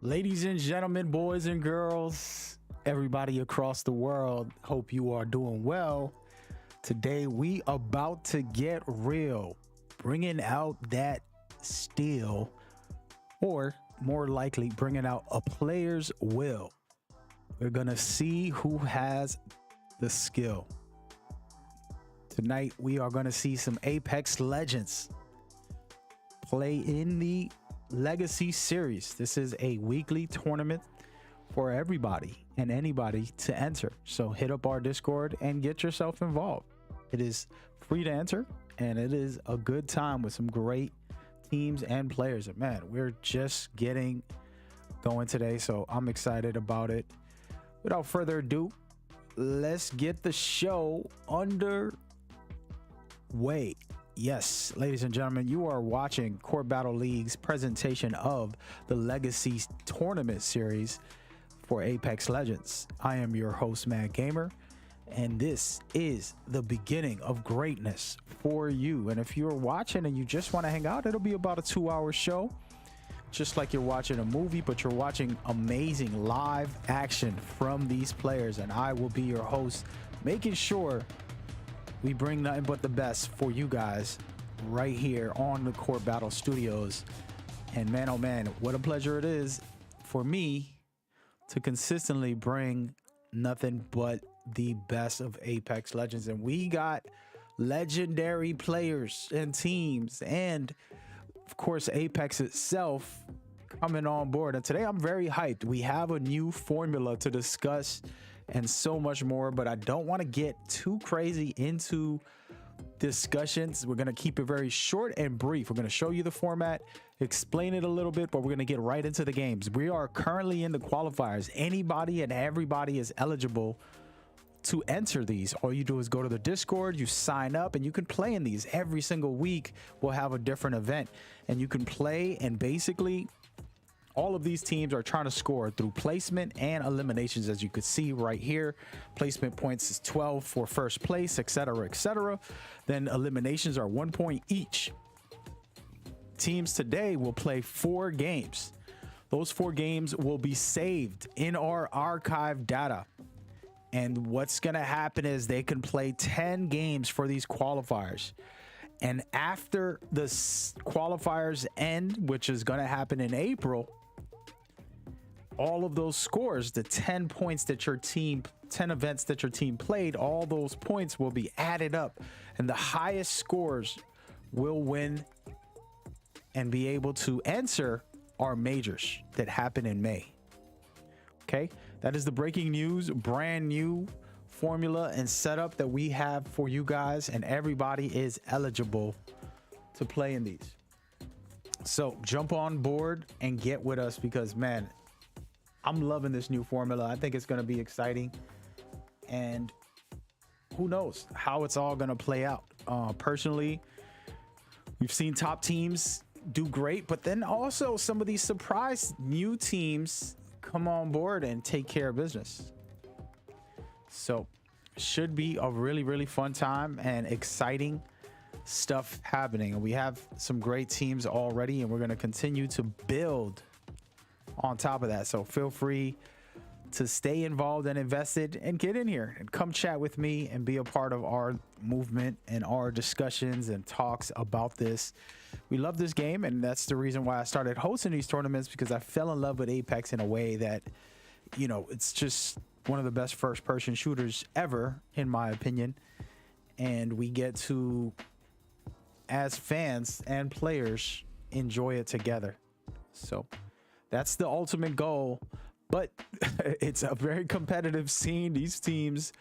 Ladies and gentlemen, boys and girls, everybody across the world, hope you are doing well. Today we about to get real, bringing out that steel, or more likely bringing out a player's will. We're going to see who has the skill. Tonight we are going to see some Apex Legends play in the Legacy Series. This is a weekly tournament for everybody and anybody to enter. So hit up our Discord and get yourself involved. It is free to enter and it is a good time with some great teams and players. And man, we're just getting going today, so I'm excited about it. Without further ado, let's get the show underway. Yes, ladies and gentlemen, you are watching Court Battle League's presentation of the Legacy Tournament Series for Apex Legends. I am your host, Mad Gamer, and this is the beginning of greatness for you. And if you're watching and you just want to hang out, it'll be about a 2-hour show, just like you're watching a movie, but you're watching amazing live action from these players. And I will be your host, making sure we bring nothing but the best for you guys right here on the Court Battle Studios. And man, oh man, what a pleasure it is for me to consistently bring nothing but the best of Apex Legends. And we got legendary players and teams, and of course Apex itself coming on board. And today I'm very hyped. We have a new formula to discuss and so much more, but I don't want to get too crazy into discussions. We're going to keep it very short and brief. We're going to show you the format, explain it a little bit, but we're going to get right into the games. We are currently in the qualifiers. Anybody and everybody is eligible to enter these. All you do is go to the Discord, you sign up, and you can play in these. Every single week we'll have a different event and you can play, and basically all of these teams are trying to score through placement and eliminations. As you could see right here, placement points is 12 for first place, etc., etc. Then eliminations are 1 point each. Teams today will play 4 games. Those 4 games will be saved in our archive data. And what's going to happen is they can play 10 games for these qualifiers. And after the qualifiers end, which is going to happen in April, all of those scores, the 10 points that your team, 10 events that your team played, all those points will be added up, and the highest scores will win and be able to enter our majors that happen in May. Okay, that is the breaking news, brand new formula and setup that we have for you guys, and everybody is eligible to play in these. So jump on board and get with us, because man, I'm loving this new formula. I think it's going to be exciting, and who knows how it's all going to play out. Personally, we've seen top teams do great, but then also some of these surprise new teams come on board and take care of business. So should be a really, really fun time and exciting stuff happening. And we have some great teams already, and we're going to continue to build on top of that. So feel free to stay involved and invested and get in here and come chat with me and be a part of our movement and our discussions and talks about this. We love this game, and that's the reason why I started hosting these tournaments, because I fell in love with Apex in a way that, you know, it's just one of the best first-person shooters ever, in my opinion. And we get to, as fans and players, enjoy it together. So that's the ultimate goal, but it's a very competitive scene. These teams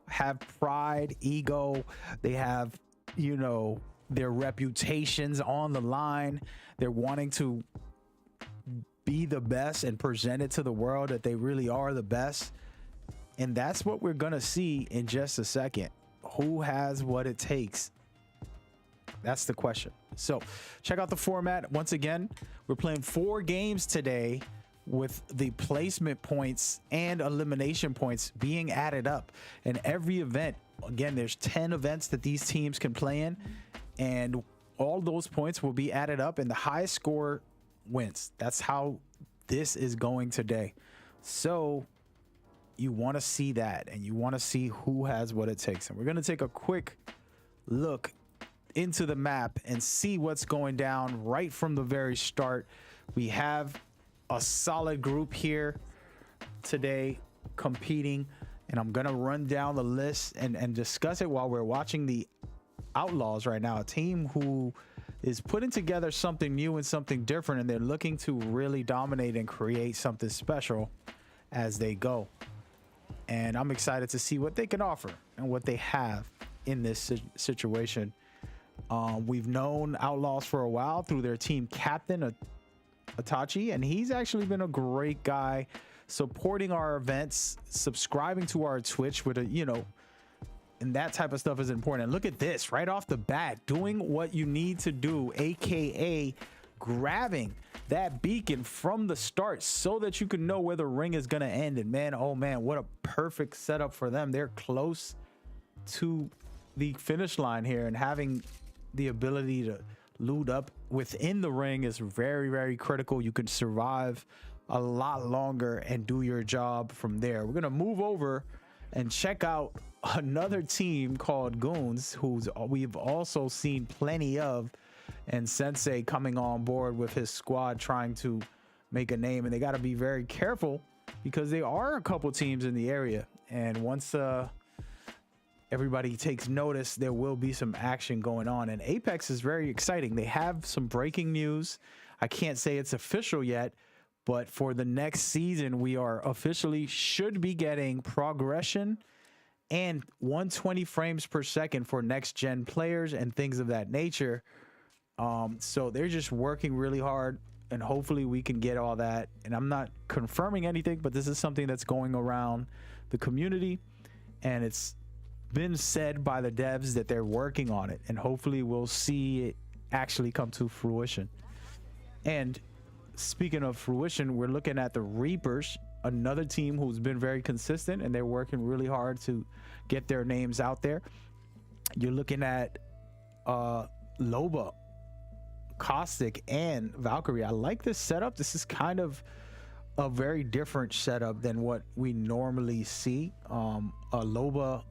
have pride, ego. They have, you know, their reputations on the line. They're wanting to be the best and present it to the world that they really are the best. And that's what we're going to see in just a second. Who has what it takes? That's the question. So check out the format. Once again, we're playing 4 games today with the placement points and elimination points being added up. And every event, again, there's 10 events that these teams can play in, and all those points will be added up, and the highest score wins. That's how this is going today. So you want to see that, and you want to see who has what it takes. And we're going to take a quick look into the map and see what's going down right from the very start. We have a solid group here today competing, and I'm gonna run down the list and discuss it while we're watching the Outlaws right now, a team who is putting together something new and something different, and they're looking to really dominate and create something special as they go. And I'm excited to see what they can offer and what they have in this situation. We've known Outlaws for a while through their team captain, Itachi, and he's actually been a great guy supporting our events, subscribing to our Twitch with and that type of stuff is important. And look at this right off the bat, doing what you need to do, aka grabbing that beacon from the start so that you can know where the ring is going to end. And man, oh man, what a perfect setup for them. They're close to the finish line here, and having the ability to loot up within the ring is very, very critical. You can survive a lot longer and do your job from there. We're going to move over and check out another team called Goons, who's we've also seen plenty of, and Sensei coming on board with his squad trying to make a name. And they got to be very careful because there are a couple teams in the area, and once everybody takes notice, there will be some action going on. And Apex is very exciting. They have some breaking news. I can't say it's official yet, but for the next season, we are officially should be getting progression and 120 frames per second for next gen players and things of that nature. So they're just working really hard, and hopefully we can get all that. And I'm not confirming anything, but this is something that's going around the community, and it's been said by the devs that they're working on it, and hopefully we'll see it actually come to fruition. And speaking of fruition, we're looking at the Reapers, another team who's been very consistent, and they're working really hard to get their names out there. You're looking at Loba, Caustic, and Valkyrie. I like this setup. This is kind of a very different setup than what we normally see. Loba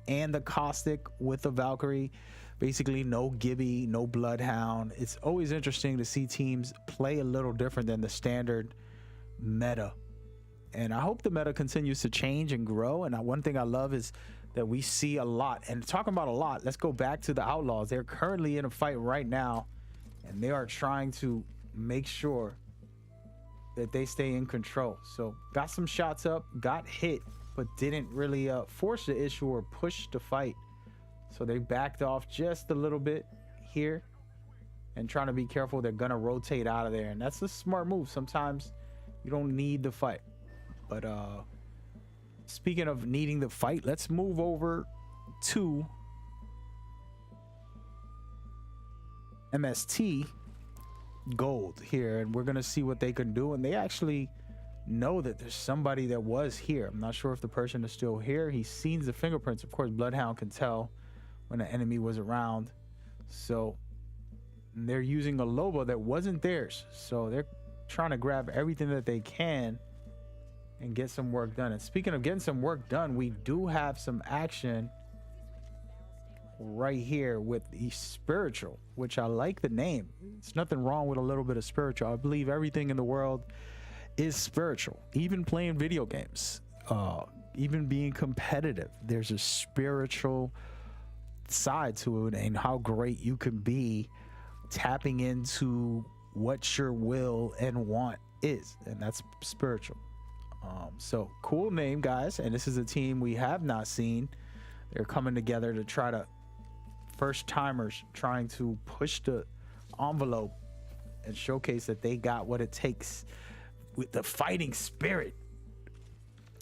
and the Caustic with the Valkyrie, basically no Gibby, no Bloodhound. It's always interesting to see teams play a little different than the standard meta, and I hope the meta continues to change and grow. And one thing I love is that we see a lot, and talking about a lot, let's go back to the Outlaws. They're currently in a fight right now, and they are trying to make sure that they stay in control. So got some shots up, got hit, but didn't really force the issue or push the fight. So they backed off just a little bit here and trying to be careful. They're gonna rotate out of there, and that's a smart move. Sometimes you don't need the fight. But speaking of needing the fight, let's move over to MST Gold here, and we're gonna see what they can do. And they actually know that there's somebody that was here. I'm not sure if the person is still here. He's seen the fingerprints. Of course, Bloodhound can tell when an enemy was around. So they're using a Loba that wasn't theirs. So they're trying to grab everything that they can and get some work done. And speaking of getting some work done, we do have some action right here with the Spiritual, which I like the name. It's nothing wrong with a little bit of spiritual. I believe everything in the world is spiritual. Even playing video games, even being competitive, there's a spiritual side to it, and how great you can be tapping into what your will and want is, and that's spiritual. So cool name, guys. And this is a team we have not seen. They're coming together to try to, first timers trying to push the envelope and showcase that they got what it takes with the fighting spirit.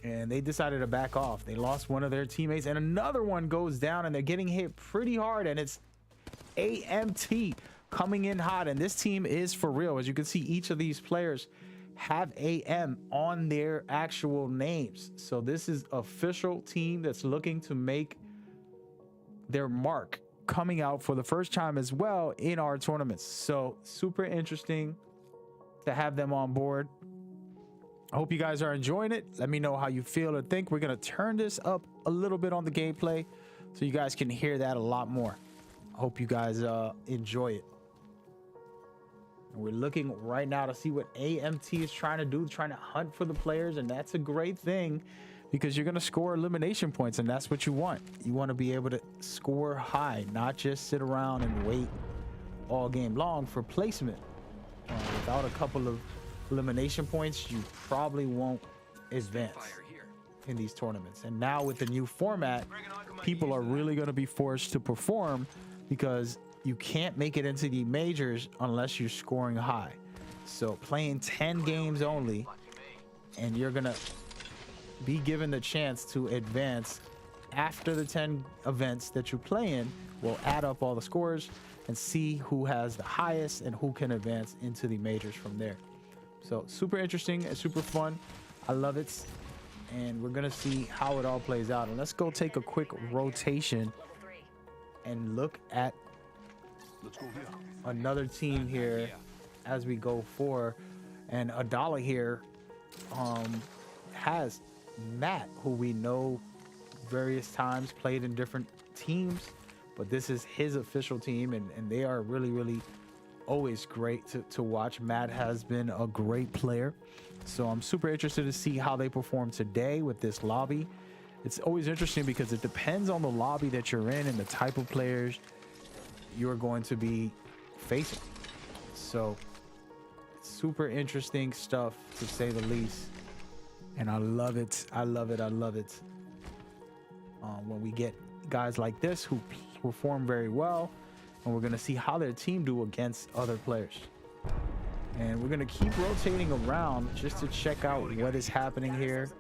And they decided to back off. They lost one of their teammates, and another one goes down, and they're getting hit pretty hard. And it's AMT coming in hot, and this team is for real. As you can see, each of these players have AM on their actual names. So this is official team that's looking to make their mark, coming out for the first time as well in our tournaments. So super interesting to have them on board. I hope you guys are enjoying it. Let me know how you feel or think. We're going to turn this up a little bit on the gameplay so you guys can hear that a lot more. I hope you guys enjoy it. And we're looking right now to see what AMT is trying to do, trying to hunt for the players. And that's a great thing because you're going to score elimination points, and that's what you want. You want to be able to score high, not just sit around and wait all game long for placement. Without a couple of elimination points, you probably won't advance in these tournaments. And now with the new format, people are really going to be forced to perform because you can't make it into the majors unless you're scoring high. So playing 10 games only, and you're going to be given the chance to advance after the 10 events that you play in. Will add up all the scores and see who has the highest and who can advance into the majors from there. So super interesting and super fun. I love it. And we're going to see how it all plays out. And let's go take a quick rotation and look at another team here as we go for. And Adala here has Matt, who we know various times played in different teams, but this is his official team, and they are really always great to watch. Matt has been a great player, so I'm super interested to see how they perform today with this lobby. It's always interesting because it depends on the lobby that you're in and the type of players you're going to be facing. So super interesting stuff, to say the least. And I love it. I love it. I love it. When we get guys like this who perform very well, and we're going to see how their team do against other players. And we're going to keep rotating around just to check out what is happening here.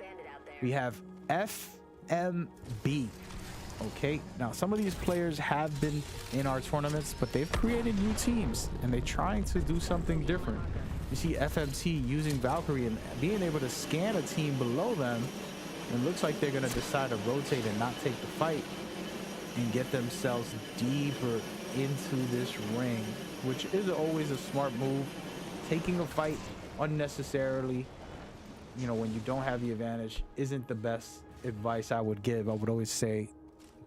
We have FMB. Okay, now some of these players have been in our tournaments, but they've created new teams and they're trying to do something different. You see FMT using Valkyrie and being able to scan a team below them. And it looks like they're going to decide to rotate and not take the fight and get themselves deeper into this ring, which is always a smart move. Taking a fight unnecessarily, you know, when you don't have the advantage, isn't the best advice I would give. I would always say,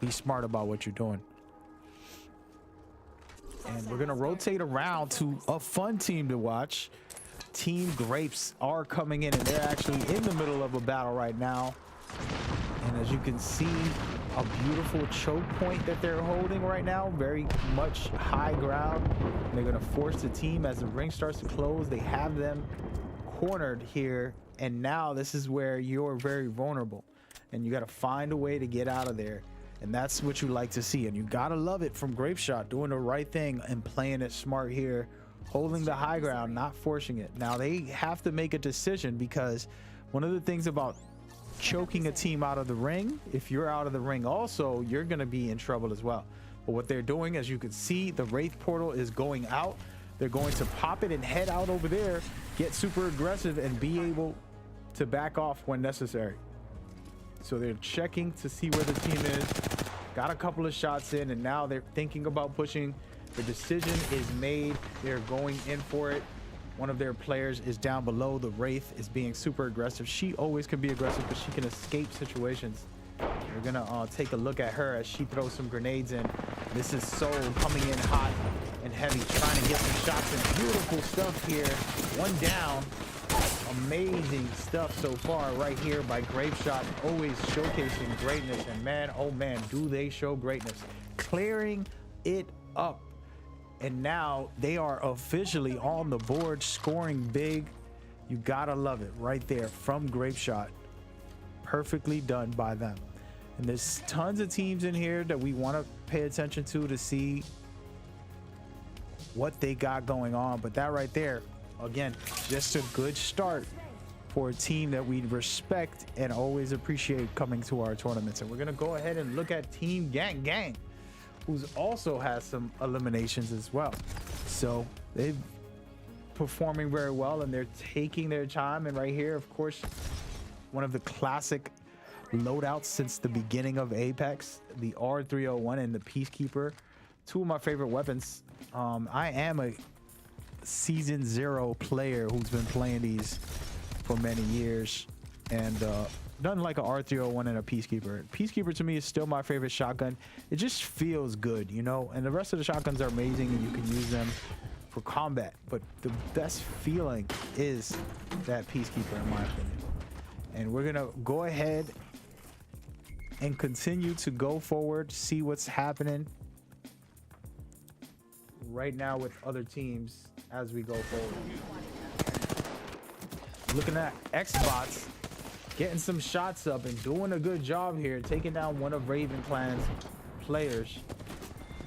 be smart about what you're doing. And we're going to rotate around to a fun team to watch. Team Grapes are coming in, and they're actually in the middle of a battle right now. And as you can see, a beautiful choke point that they're holding right now, very much high ground. And they're going to force the team as the ring starts to close. They have them cornered here, and now this is where you're very vulnerable, and you got to find a way to get out of there. And that's what you like to see, and you gotta love it from Grapeshot, doing the right thing and playing it smart here, holding the high ground, not forcing it. Now they have to make a decision, because one of the things about choking a team out of the ring, if you're out of the ring also, you're gonna be in trouble as well. But what they're doing, as you can see, the Wraith portal is going out. They're going to pop it and head out over there, get super aggressive, and be able to back off when necessary. So they're checking to see where the team is. Got a couple of shots in, and now they're thinking about pushing. The decision is made. They're going in for it. One of their players is down below. The Wraith is being super aggressive. She always can be aggressive, but she can escape situations. We're gonna take a look at her as she throws some grenades in. This is Soul coming in hot and heavy, trying to get some shots in. Beautiful stuff here. One down. Amazing stuff so far right here by Grapeshot, always showcasing greatness. And man, oh man, do they show greatness, clearing it up. And now they are officially on the board, scoring big. You gotta love it right there from Grapeshot. Perfectly done by them. And there's tons of teams in here that we want to pay attention to see what they got going on. But that right there, again, just a good start for a team that we respect and always appreciate coming to our tournaments. And we're going to go ahead and look at Team Gang Gang, who's also has some eliminations as well. So they're performing very well, and they're taking their time. And right here, of course, one of the classic loadouts since the beginning of Apex, the R301 and the Peacekeeper, two of my favorite weapons. I am a Season 0 player who's been playing these for many years, and nothing like a R301 and a Peacekeeper. Peacekeeper to me is still my favorite shotgun. It just feels good, you know, and the rest of the shotguns are amazing and you can use them for combat, but the best feeling is that Peacekeeper, in my opinion. And we're gonna go ahead and continue to go forward, see what's happening right now with other teams as we go forward. Looking at Xbox getting some shots up and doing a good job here, taking down one of Raven Clan's players.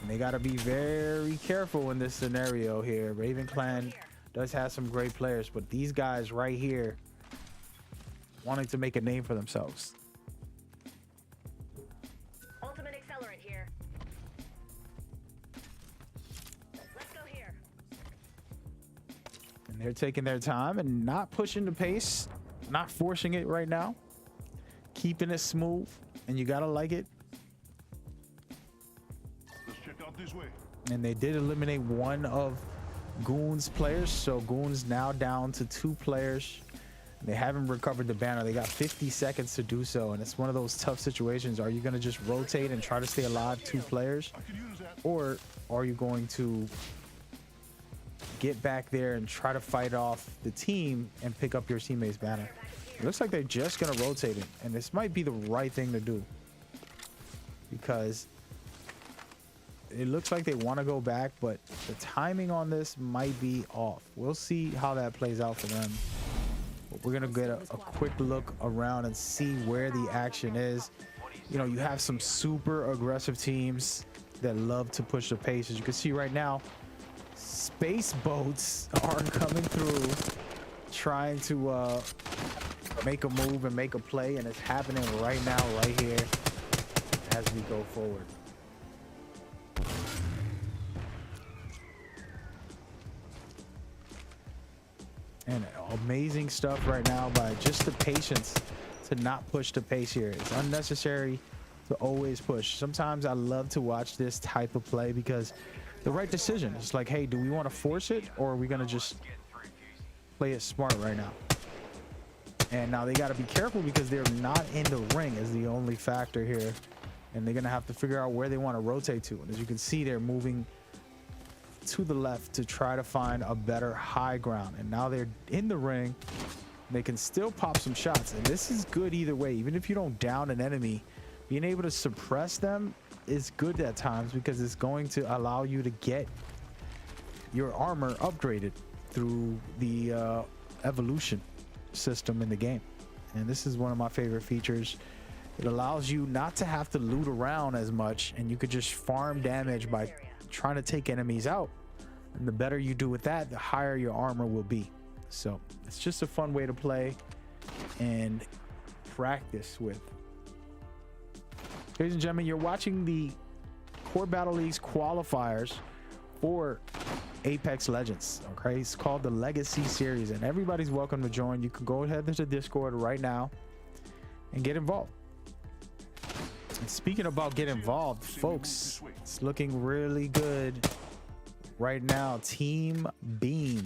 And they got to be very careful in this scenario here. Raven Clan does have some great players, but these guys right here wanting to make a name for themselves. Ultimate accelerant here. Let's go here. And they're taking their time and not pushing the pace, not forcing it right now, keeping it smooth, and you gotta like it. Let's check out this way. And they did eliminate one of Goon's players, so Goon's now down to 2 players. They haven't recovered the banner. They got 50 seconds to do so, and it's one of those tough situations. Are you going to just rotate and try to stay alive, 2 players, or are you going to get back there and try to fight off the team and pick up your teammate's banner? It looks like they're just going to rotate it, and this might be the right thing to do because it looks like they want to go back, but the timing on this might be off. We'll see how that plays out for them. But we're gonna get a quick look around and see where the action is. You know, you have some super aggressive teams that love to push the pace. As you can see right now, space boats are coming through, trying to make a move and make a play, and it's happening right now, right here, as we go forward. And amazing stuff right now by just the patience to not push the pace here. It's unnecessary to always push. Sometimes I love to watch this type of play because the right decision. It's like, hey, do we want to force it, or are we going to just play it smart right now? And now they got to be careful because they're not in the ring is the only factor here. And they're going to have to figure out where they want to rotate to. And as you can see, they're moving to the left to try to find a better high ground, and now they're in the ring. They can still pop some shots, and this is good either way. Even if you don't down an enemy, being able to suppress them is good at times because it's going to allow you to get your armor upgraded through the evolution system in the game. And this is one of my favorite features. It allows you not to have to loot around as much, and you could just farm damage by trying to take enemies out. And the better you do with that, the higher your armor will be. So it's just a fun way to play and practice with. Ladies and gentlemen, you're watching the Core Battle League's qualifiers for Apex Legends. Okay, it's called the Legacy Series, and everybody's welcome to join. You can go ahead to Discord right now and get involved. And speaking about get involved, folks, it's looking really good right now. Team Beam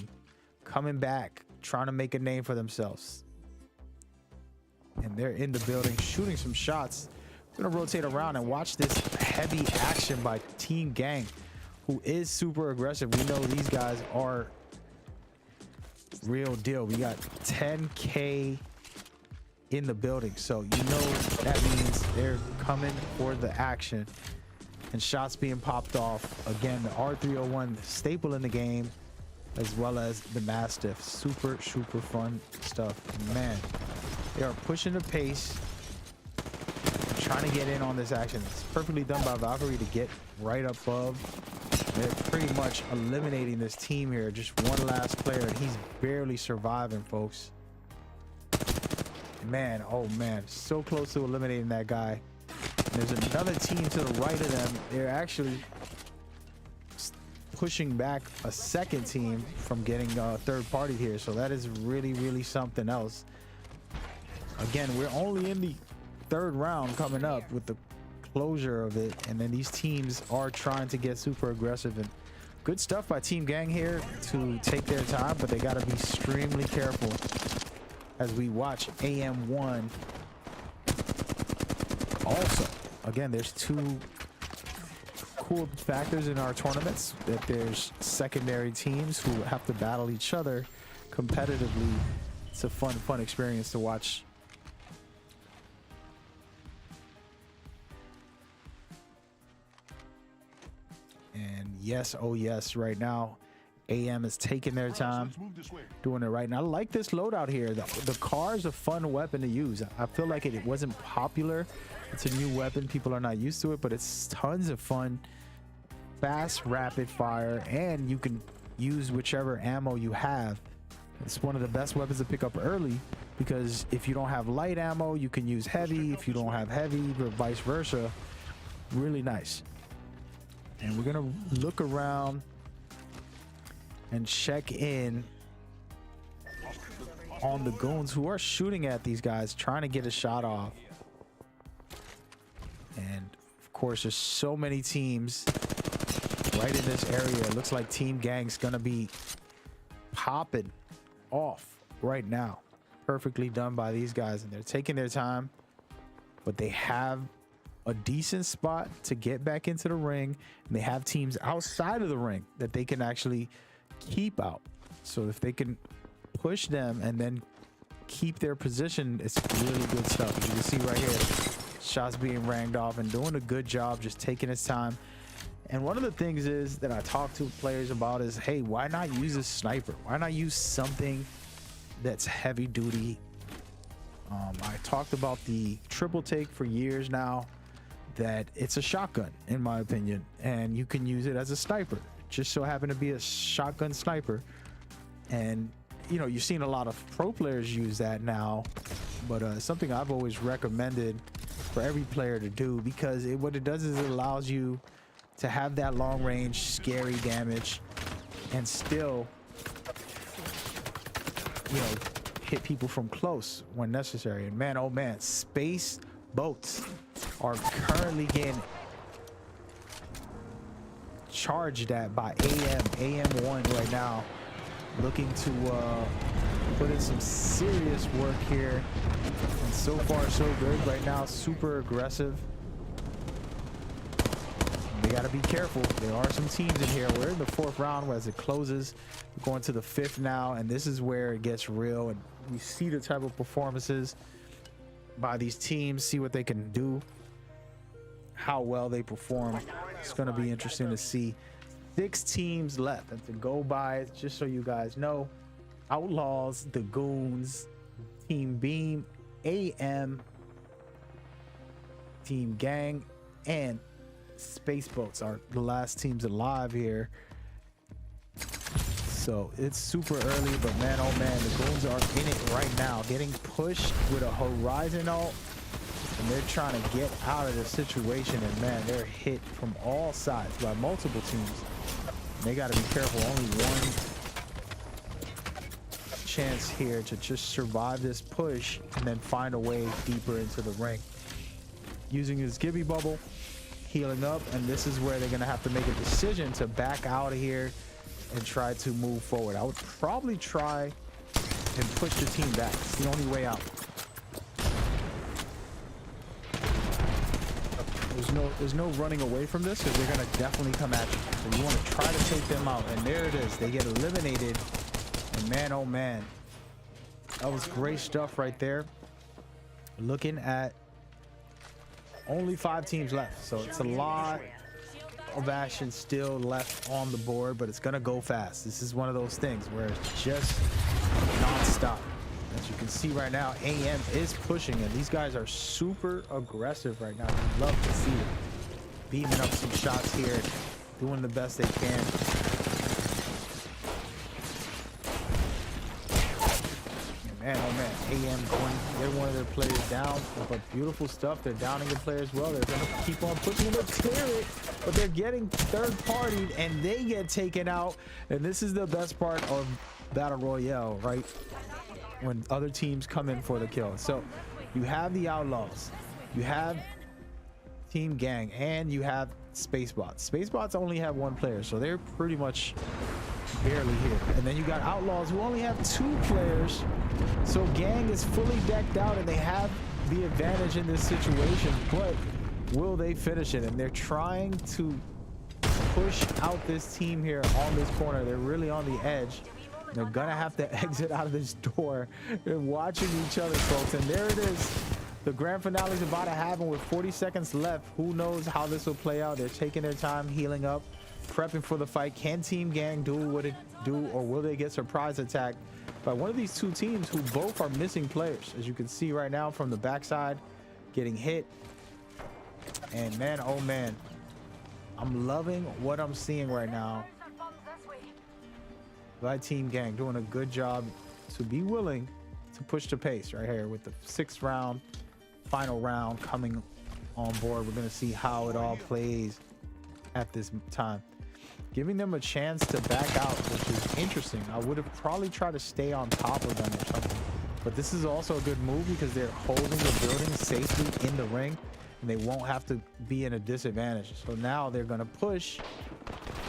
coming back, trying to make a name for themselves. And they're in the building shooting some shots. I'm gonna rotate around and watch this heavy action by Team Gang, who is super aggressive. We know these guys are real deal. We got 10K in the building, so you know that means they're coming for the action, and shots being popped off. Again, the R301 staple in the game, as well as the Mastiff. Super fun stuff, man. They are pushing the pace, trying to get in on this action. It's perfectly done by Valkyrie to get right above. They're pretty much eliminating this team here. Just one last player, and he's barely surviving, folks. Man, oh man, so close to eliminating that guy. And there's another team to the right of them. They're actually pushing back a second team from getting third party here, so that is really something else. Again, we're only in the 3rd round coming up with the closure of it, and then these teams are trying to get super aggressive. And good stuff by Team Gang here to take their time, but they got to be extremely careful as we watch AM1 also. Again, there's two cool factors in our tournaments, that there's secondary teams who have to battle each other competitively. It's a fun experience to watch. And yes, oh yes, right now AM is taking their time Let's move this way. doing it right now. I like this loadout here. The car is a fun weapon to use. I feel like it wasn't popular. It's a new weapon. People are not used to it, but it's tons of fun. Fast, rapid fire, and you can use whichever ammo you have. It's one of the best weapons to pick up early, because if you don't have light ammo, you can use heavy. If you don't have heavy, or vice versa. Really nice. And we're gonna look around and check in on the goons who are shooting at these guys, trying to get a shot off. And of course, there's so many teams right in this area. It looks like Team Gang's gonna be popping off right now. Perfectly done by these guys, and they're taking their time, but they have a decent spot to get back into the ring, and they have teams outside of the ring that they can actually keep out. So if they can push them and then keep their position, it's really good stuff. As you can see right here, shots being ranged off and doing a good job, just taking his time. And one of the things is that I talk to players about is, hey, why not use a sniper? Why not use something that's heavy duty? I talked about the triple take for years now, that it's a shotgun in my opinion, and you can use it as a sniper. Just so happen to be a shotgun sniper, and you know, you've seen a lot of pro players use that now, but something I've always recommended for every player to do, because what it does is it allows you to have that long range scary damage and still, you know, hit people from close when necessary. And man, oh man, space boats are currently getting charged at by AM1 right now, looking to put in some serious work here, and so far so good right now. Super aggressive. They got to be careful. There are some teams in here. We're in the 4th round as it closes. We're going to the 5th now, and this is where it gets real, and we see the type of performances by these teams, see what they can do, how well they perform. It's going to be interesting to see. 6 teams left, and to go by, just so you guys know, Outlaws, the Goons, Team Beam, AM, Team Gang, and Space Boats are the last teams alive here. So it's super early, but man, oh man, the Goons are in it right now, getting pushed with a Horizon ult, and they're trying to get out of the situation, and man, they're hit from all sides by multiple teams. And they got to be careful. Only one chance here to just survive this push and then find a way deeper into the ring. Using his Gibby bubble, healing up, and this is where they're gonna have to make a decision to back out of here and try to move forward. I would probably try and push the team back. It's the only way out. There's no running away from this, because they're gonna definitely come at you. So you want to try to take them out, and there it is. They get eliminated, and man, oh man, that was great stuff right there. Looking at only 5 teams left, so it's a lot of action still left on the board, but it's gonna go fast. This is one of those things where it's just non-stop. As you can see right now, AM is pushing, and these guys are super aggressive right now. I love to see it. Beaming up some shots here, doing the best they can. And man, oh man, AM going, they're one of their players down, but beautiful stuff. They're downing the player as well. They're gonna keep on pushing them to clear it, but they're getting third-partied, and they get taken out. And this is the best part of Battle Royale, right? When other teams come in for the kill. So you have the Outlaws, you have Team Gang, and you have Spacebots. Spacebots only have 1 player, so they're pretty much barely here. And then you got Outlaws, who only have 2 players. So Gang is fully decked out, and they have the advantage in this situation. But will they finish it? And they're trying to push out this team here on this corner. They're really on the edge. They're gonna have to exit out of this door. They're watching each other, folks. And there it is. The grand finale is about to happen with 40 seconds left. Who knows how this will play out? They're taking their time, healing up, prepping for the fight. Can Team Gang do what it do, or will they get surprise attacked by one of these 2 teams who both are missing players? As you can see right now from the backside, getting hit. And man, oh man, I'm loving what I'm seeing right now by Team Gang, doing a good job to be willing to push the pace right here with the 6th round, final round coming on board. We're going to see how it all plays at this time, giving them a chance to back out, which is interesting. I would have probably tried to stay on top of them or something, but this is also a good move because they're holding the building safely in the ring, and they won't have to be in a disadvantage. So now they're going to push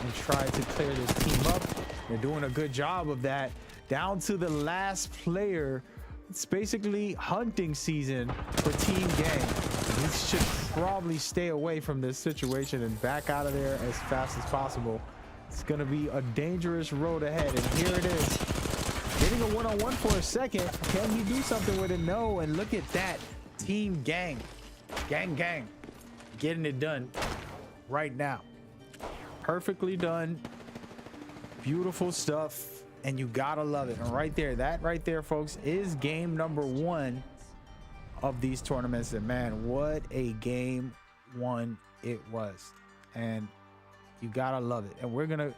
and try to clear this team up. They're doing a good job of that. Down to the last player. It's basically hunting season for Team Gang. He should probably stay away from this situation and back out of there as fast as possible. It's going to be a dangerous road ahead. And here it is. Getting a one-on-one for a second. Can he do something with it? No. And look at that. Team Gang. Gang. Getting it done right now. Perfectly done. Beautiful stuff. And you gotta love it. And right there, that right there, folks, is game number 1 of these tournaments. And man, what a game 1 it was. And you gotta love it. And we're gonna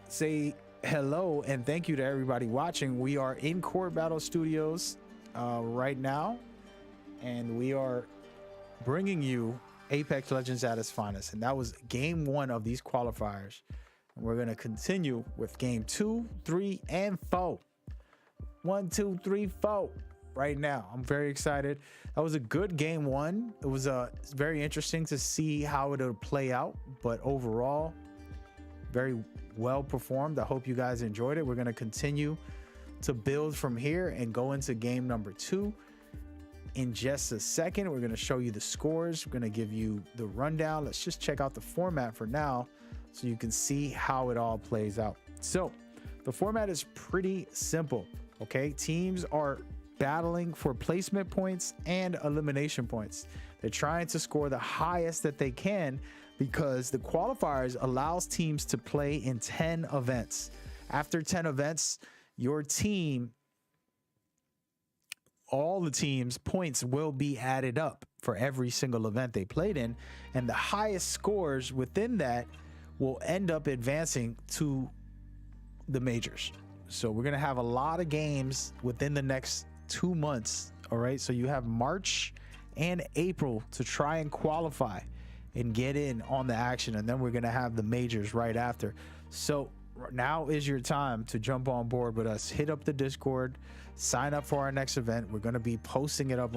say hello and thank you to everybody watching. We are in Court Battle Studios right now, and we are bringing you Apex Legends at its finest. And that was game 1 of these qualifiers. And we're going to continue with game 2, 3, and 4. 1, 2, 3, 4 right now. I'm very excited. That was a good game 1. It was very interesting to see how it'll play out, but overall, very well performed. I hope you guys enjoyed it. We're going to continue to build from here and go into game number 2 in just a second. We're going to show you the scores. We're going to give you the rundown. Let's just check out the format for now, so you can see how it all plays out. So the format is pretty simple. Okay, teams are battling for placement points and elimination points. They're trying to score the highest that they can because the qualifiers allows teams to play in 10 events. After 10 events, your team, all the teams' points will be added up for every single event they played in, and the highest scores within that will end up advancing to the majors. So we're going to have a lot of games within the next 2 months. All right. So you have March and April to try and qualify and get in on the action. And then we're going to have the majors right after. So now is your time to jump on board with us. Hit up the Discord, sign up for our next event. We're going to be posting it up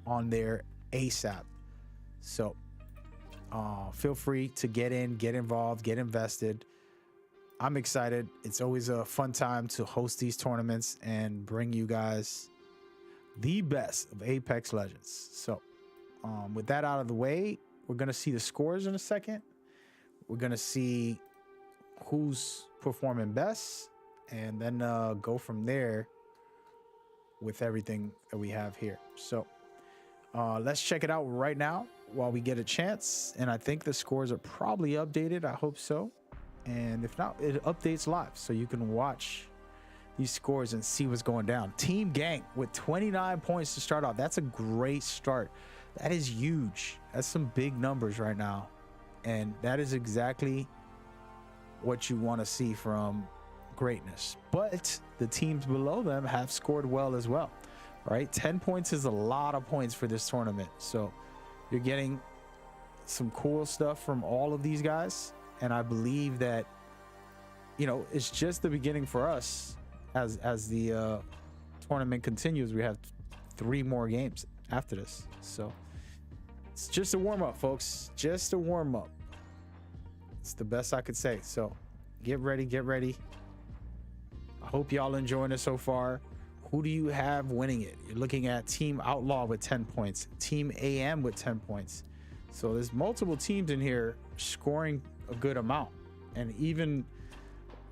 on there ASAP. So feel free to get in, get involved, get invested. I'm excited. It's always a fun time to host these tournaments and bring you guys the best of Apex Legends. So with that out of the way, we're going to see the scores in a second. We're going to see who's performing best, and then go from there with everything that we have here. So let's check it out right now while we get a chance. And I think the scores are probably updated. I hope so. And if not, it updates live, so you can watch these scores and see what's going down. Team Gang with 29 points to start off. That's a great start. That is huge. That's some big numbers right now. And that is exactly what you want to see from greatness. But the teams below them have scored well as well, right? 10 points is a lot of points for this tournament. So you're getting some cool stuff from all of these guys. And I believe that, you know, it's just the beginning for us as the tournament continues. We have 3 more games after this. So it's just a warm up, folks. Just a warm up. It's the best I could say. So Get ready. Get ready. I hope y'all enjoying it so far. Who do you have winning it? You're looking at Team Outlaw with 10 points, Team AM with 10 points. So there's multiple teams in here scoring a good amount. And even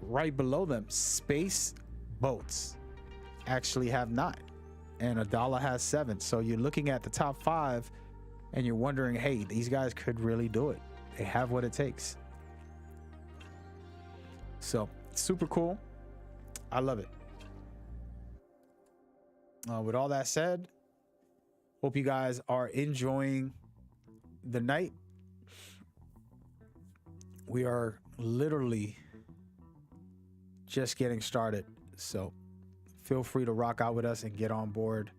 right below them, Space Boats actually have 9 and Adala has 7. So you're looking at the top 5 and you're wondering, hey, these guys could really do it. They have what it takes. So super cool. I love it. With all that said, hope you guys are enjoying the night. We are literally just getting started. So feel free to rock out with us and get on board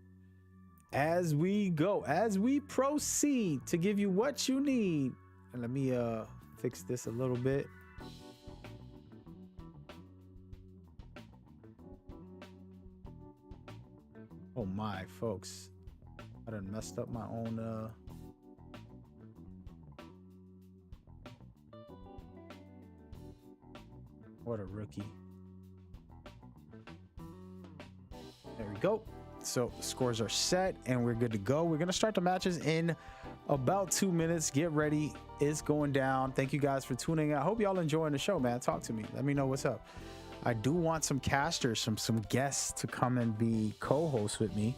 as we go, as we proceed to give you what you need. And let me fix this a little bit. Oh my, folks, I done messed up my own what a rookie. There we go. So scores are set and we're good to go. We're gonna start the matches in about 2 minutes. Get ready, it's going down. Thank you guys for tuning in. I hope y'all enjoying the show, man. Talk to me, let me know what's up. I do want some casters, some guests to come and be co-hosts with me.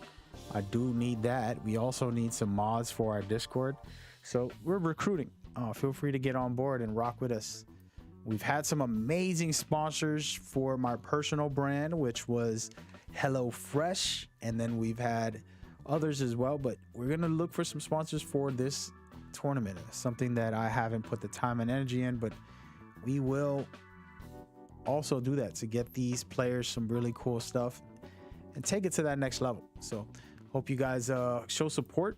I do need that. We also need some mods for our Discord. So we're recruiting. Feel free to get on board and rock with us. We've had some amazing sponsors for my personal brand, which was HelloFresh. And then we've had others as well, but we're going to look for some sponsors for this tournament. It's something that I haven't put the time and energy in, but we will also do that to get these players some really cool stuff and take it to that next level. So hope you guys show support.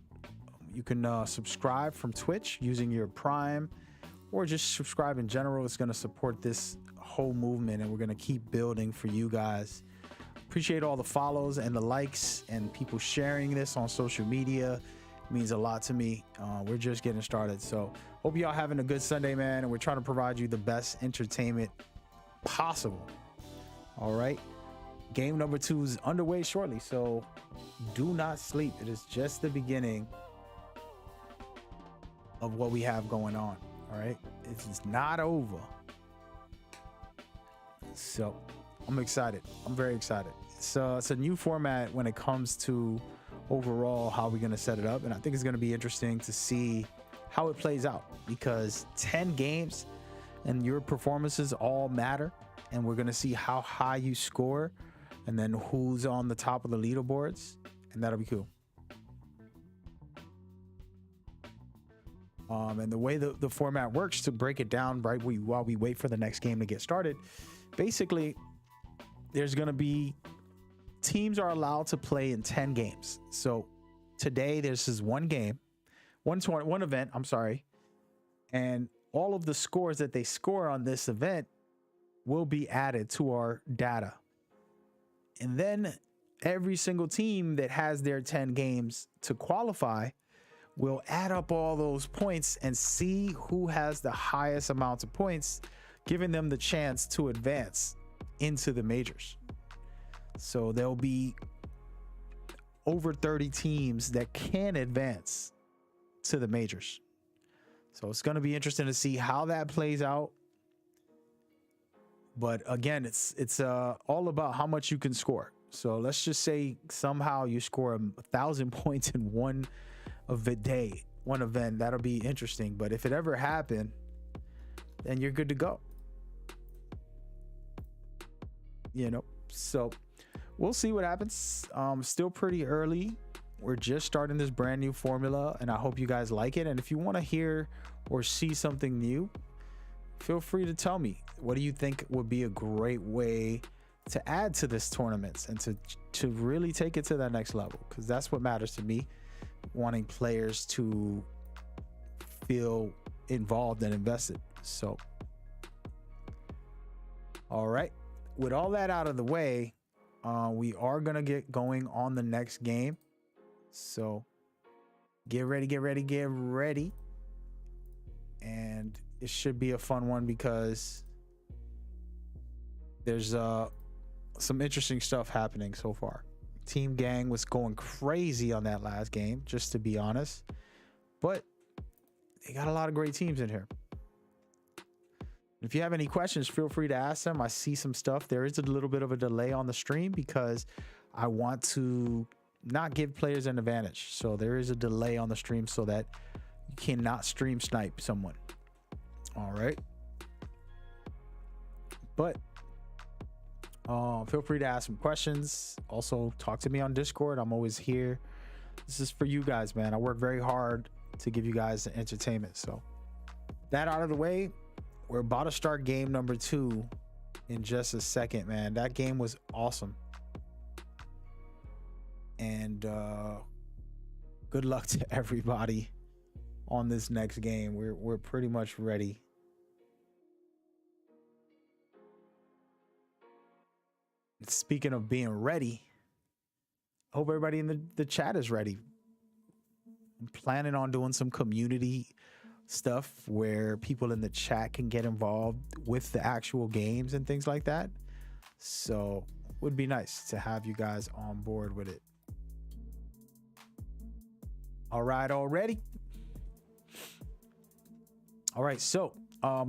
You can subscribe from Twitch using your Prime, or just subscribe in general. It's going to support this whole movement and we're going to keep building for you guys. Appreciate all the follows and the likes and people sharing this on social media. It means a lot to me. We're just getting started. So hope y'all having a good Sunday, man. And we're trying to provide you the best entertainment possible. All right, game number 2 is underway shortly, so do not sleep. It is just the beginning of what we have going on. All right, it's not over. So I'm excited. I'm very excited. It's a new format when it comes to overall how we're going to set it up, and I think it's going to be interesting to see how it plays out, because 10 games and your performances all matter, and we're going to see how high you score and then who's on the top of the leaderboards, and that'll be cool. And the way the format works, to break it down right while we wait for the next game to get started, basically there's going to be teams are allowed to play in 10 games. So today this is one game, one event, I'm sorry, and all of the scores that they score on this event will be added to our data. And then every single team that has their 10 games to qualify will add up all those points and see who has the highest amounts of points, giving them the chance to advance into the majors. So there'll be over 30 teams that can advance to the majors. So it's going to be interesting to see how that plays out. But again, it's all about how much you can score. So let's just say somehow you score 1,000 points in one event. That'll be interesting. But if it ever happened, then you're good to go. You know, so we'll see what happens. Still pretty early. We're just starting this brand new formula, and I hope you guys like it. And if you want to hear or see something new, feel free to tell me. What do you think would be a great way to add to this tournament and to really take it to that next level? Because that's what matters to me, wanting players to feel involved and invested. So all right, with all that out of the way, we are gonna get going on the next game. So get ready. And it should be a fun one, because there's some interesting stuff happening so far. Team Gang was going crazy on that last game, just to be honest, but they got a lot of great teams in here. If you have any questions, feel free to ask them. I see some stuff. There is a little bit of a delay on the stream because I want to not give players an advantage. So there is a delay on the stream so that you cannot stream snipe someone. All right. But feel free to ask some questions. Also, talk to me on Discord. I'm always here. This is for you guys, man. I work very hard to give you guys the entertainment. So that out of the way, we're about to start game number 2 in just a second, man. That game was awesome. And good luck to everybody on this next game. We're pretty much ready. Speaking of being ready, I hope everybody in the chat is ready. I'm planning on doing some community stuff where people in the chat can get involved with the actual games and things like that. So it would be nice to have you guys on board with it. All right, already. All right, so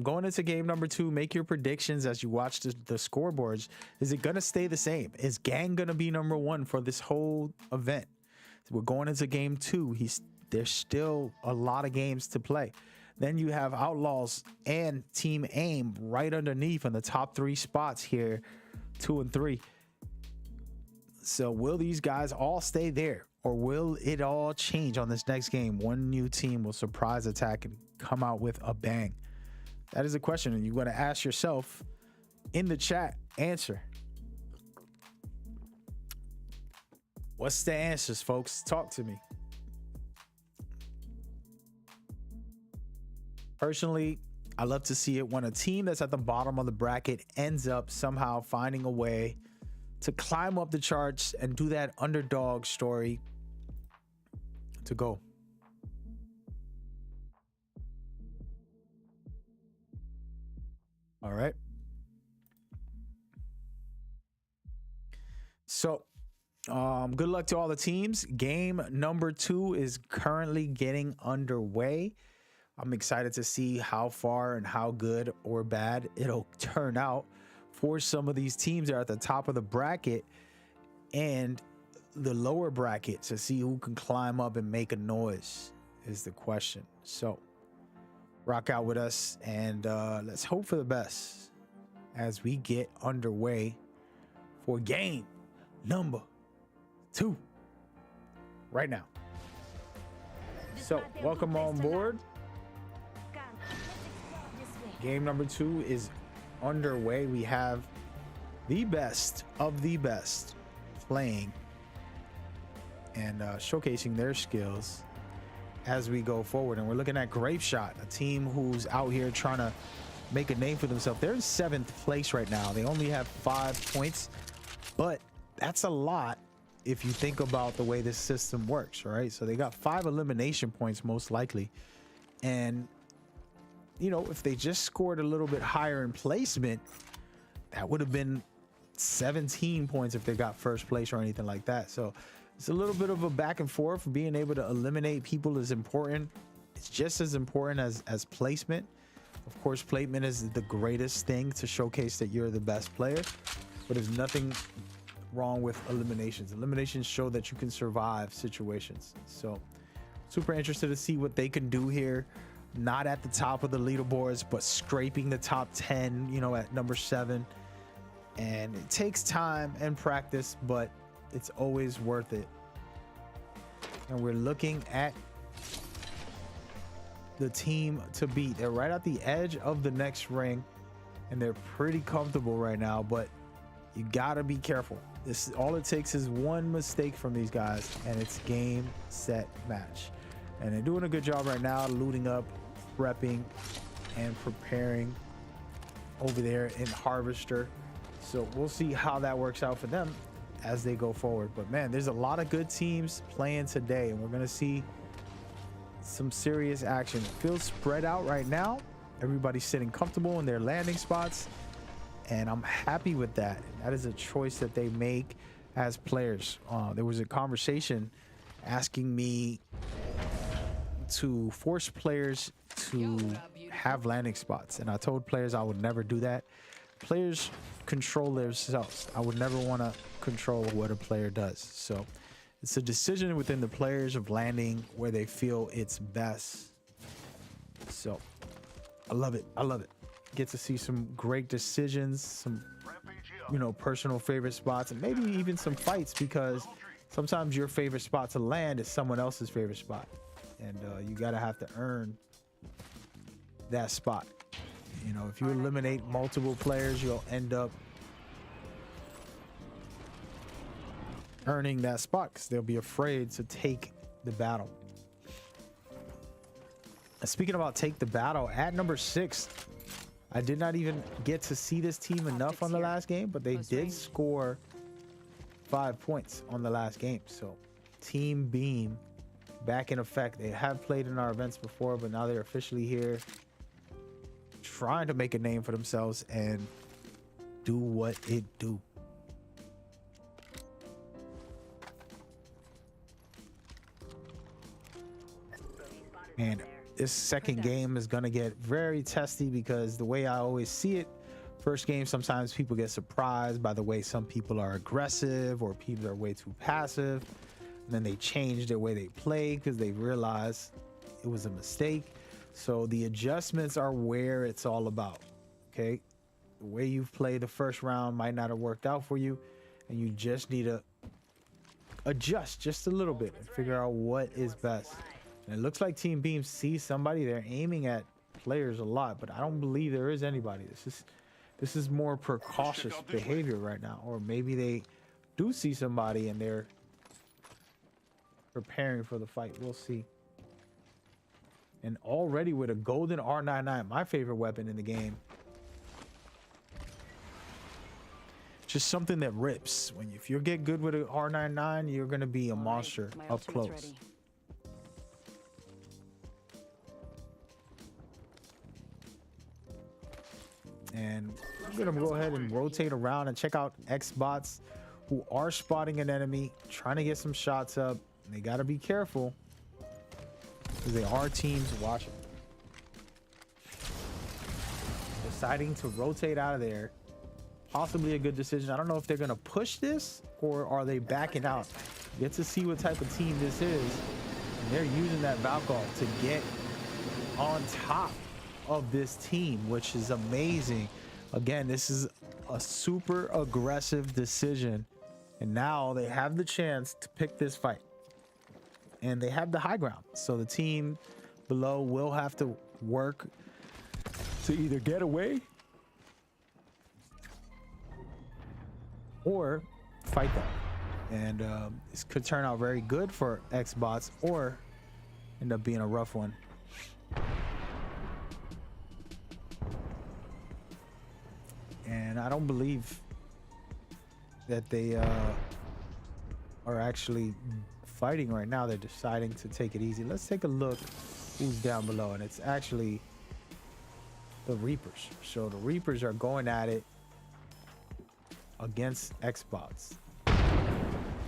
going into game number 2, make your predictions as you watch the scoreboards. Is it gonna stay the same? Is Gang gonna be number 1 for this whole event? We're going into game 2. There's still a lot of games to play. Then you have Outlaws and Team Aim right underneath in the top 3 spots here, 2 and 3. So will these guys all stay there, or will it all change on this next game? One new team will surprise attack and come out with a bang. That is a question, and you're going to ask yourself in the chat. Answer. What's the answers, folks? Talk to me. Personally, I love to see it when a team that's at the bottom of the bracket ends up somehow finding a way to climb up the charts and do that underdog story to go. All right. So, good luck to all the teams. Game number 2 is currently getting underway. I'm excited to see how far and how good or bad it'll turn out for some of these teams that are at the top of the bracket and the lower bracket, to see who can climb up and make a noise is the question. So rock out with us, and let's hope for the best as we get underway for game number 2 right now. So welcome on board. Game number 2 is underway. We have the best of the best playing and showcasing their skills as we go forward. And we're looking at Grapeshot, a team who's out here trying to make a name for themselves. They're in 7th place right now. They only have 5 points, but that's a lot if you think about the way this system works, right? So they got 5 elimination points most likely. And you know, if they just scored a little bit higher in placement, that would have been 17 points if they got first place or anything like that. So it's a little bit of a back and forth. Being able to eliminate people is important. It's just as important as placement. Of course, placement is the greatest thing to showcase that you're the best player, but there's nothing wrong with eliminations. Eliminations show that you can survive situations. So super interested to see what they can do here. Not at the top of the leaderboards, but scraping the top 10, you know, at number 7. And it takes time and practice, but it's always worth it. And we're looking at the team to beat. They're right at the edge of the next ring, and they're pretty comfortable right now, but you gotta be careful. This, all it takes is one mistake from these guys, and it's game, set, match. And they're doing a good job right now, looting up, prepping, and preparing over there in Harvester. So we'll see how that works out for them as they go forward. But man, there's a lot of good teams playing today, and we're gonna see some serious action. It feels spread out right now. Everybody's sitting comfortable in their landing spots, and I'm happy with that. That is a choice that they make as players. There was a conversation asking me to force players to have landing spots, and I told players I would never do that. Players control themselves. I would never want to control what a player does. So it's a decision within the players of landing where they feel it's best. So I love it. I love it. Get to see some great decisions, some, you know, personal favorite spots, and maybe even some fights, because sometimes your favorite spot to land is someone else's favorite spot, and you gotta have to earn that spot. You know, if you eliminate multiple players, you'll end up earning that spot because they'll be afraid to take the battle. And speaking about take the battle, at number 6, I did not even get to see this team enough on the last game, but they did score 5 points on the last game. So Team Beam back in effect. They have played in our events before, but now they're officially here, trying to make a name for themselves and do what it do. And this second game is going to get very testy, because the way I always see it, first game, sometimes people get surprised by the way some people are aggressive or people are way too passive. And then they change their way they play because they realize it was a mistake. So the adjustments are where it's all about. Okay. The way you've played the first round might not have worked out for you, and you just need to adjust just a little bit and figure out what is best. And it looks like Team Beam sees somebody. They're aiming at players a lot, but I don't believe there is anybody. This is more precautious behavior right now, or maybe they do see somebody and they're preparing for the fight. We'll see. And already with a golden R99, my favorite weapon in the game, just something that rips. If you get good with an R99, you're going to be a monster up close. And I'm gonna go ahead and rotate around and check out X-bots who are spotting an enemy, trying to get some shots up. And they gotta be careful because they are teams watching. Deciding to rotate out of there, possibly a good decision. I don't know if they're gonna push this or are they backing out. Get to see what type of team this is. And they're using that Valkyrie to get on top of this team, which is amazing. Again, this is a super aggressive decision, and now they have the chance to pick this fight, and they have the high ground. So the team below will have to work to either get away or fight them, and this could turn out very good for X-bots or end up being a rough one. And I don't believe that they are actually fighting right now. They're deciding to take it easy. Let's take a look who's down below, and it's actually the Reapers. So the Reapers are going at it against X-bots.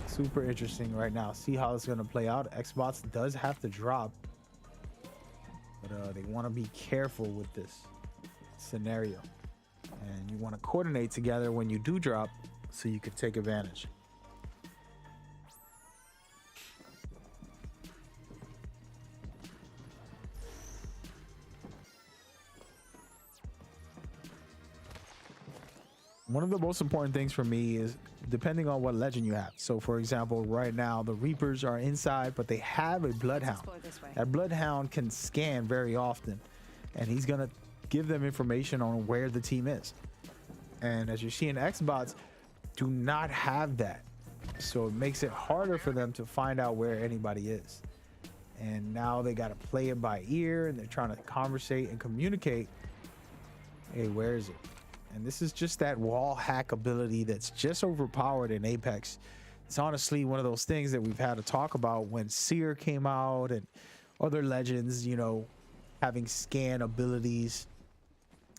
Super interesting right now. See how it's going to play out. X-bots does have to drop, but they want to be careful with this scenario. And you want to coordinate together when you do drop so you can take advantage. One of the most important things for me is depending on what legend you have. So for example, right now the Reapers are inside, but they have a Bloodhound. That Bloodhound can scan very often, and he's going to give them information on where the team is. And as you see in X-bots, do not have that. So it makes it harder for them to find out where anybody is. And now they got to play it by ear, and they're trying to conversate and communicate. Hey, where is it? And this is just that wall hack ability that's just overpowered in Apex. It's honestly one of those things that we've had to talk about when Seer came out and other legends, you know, having scan abilities.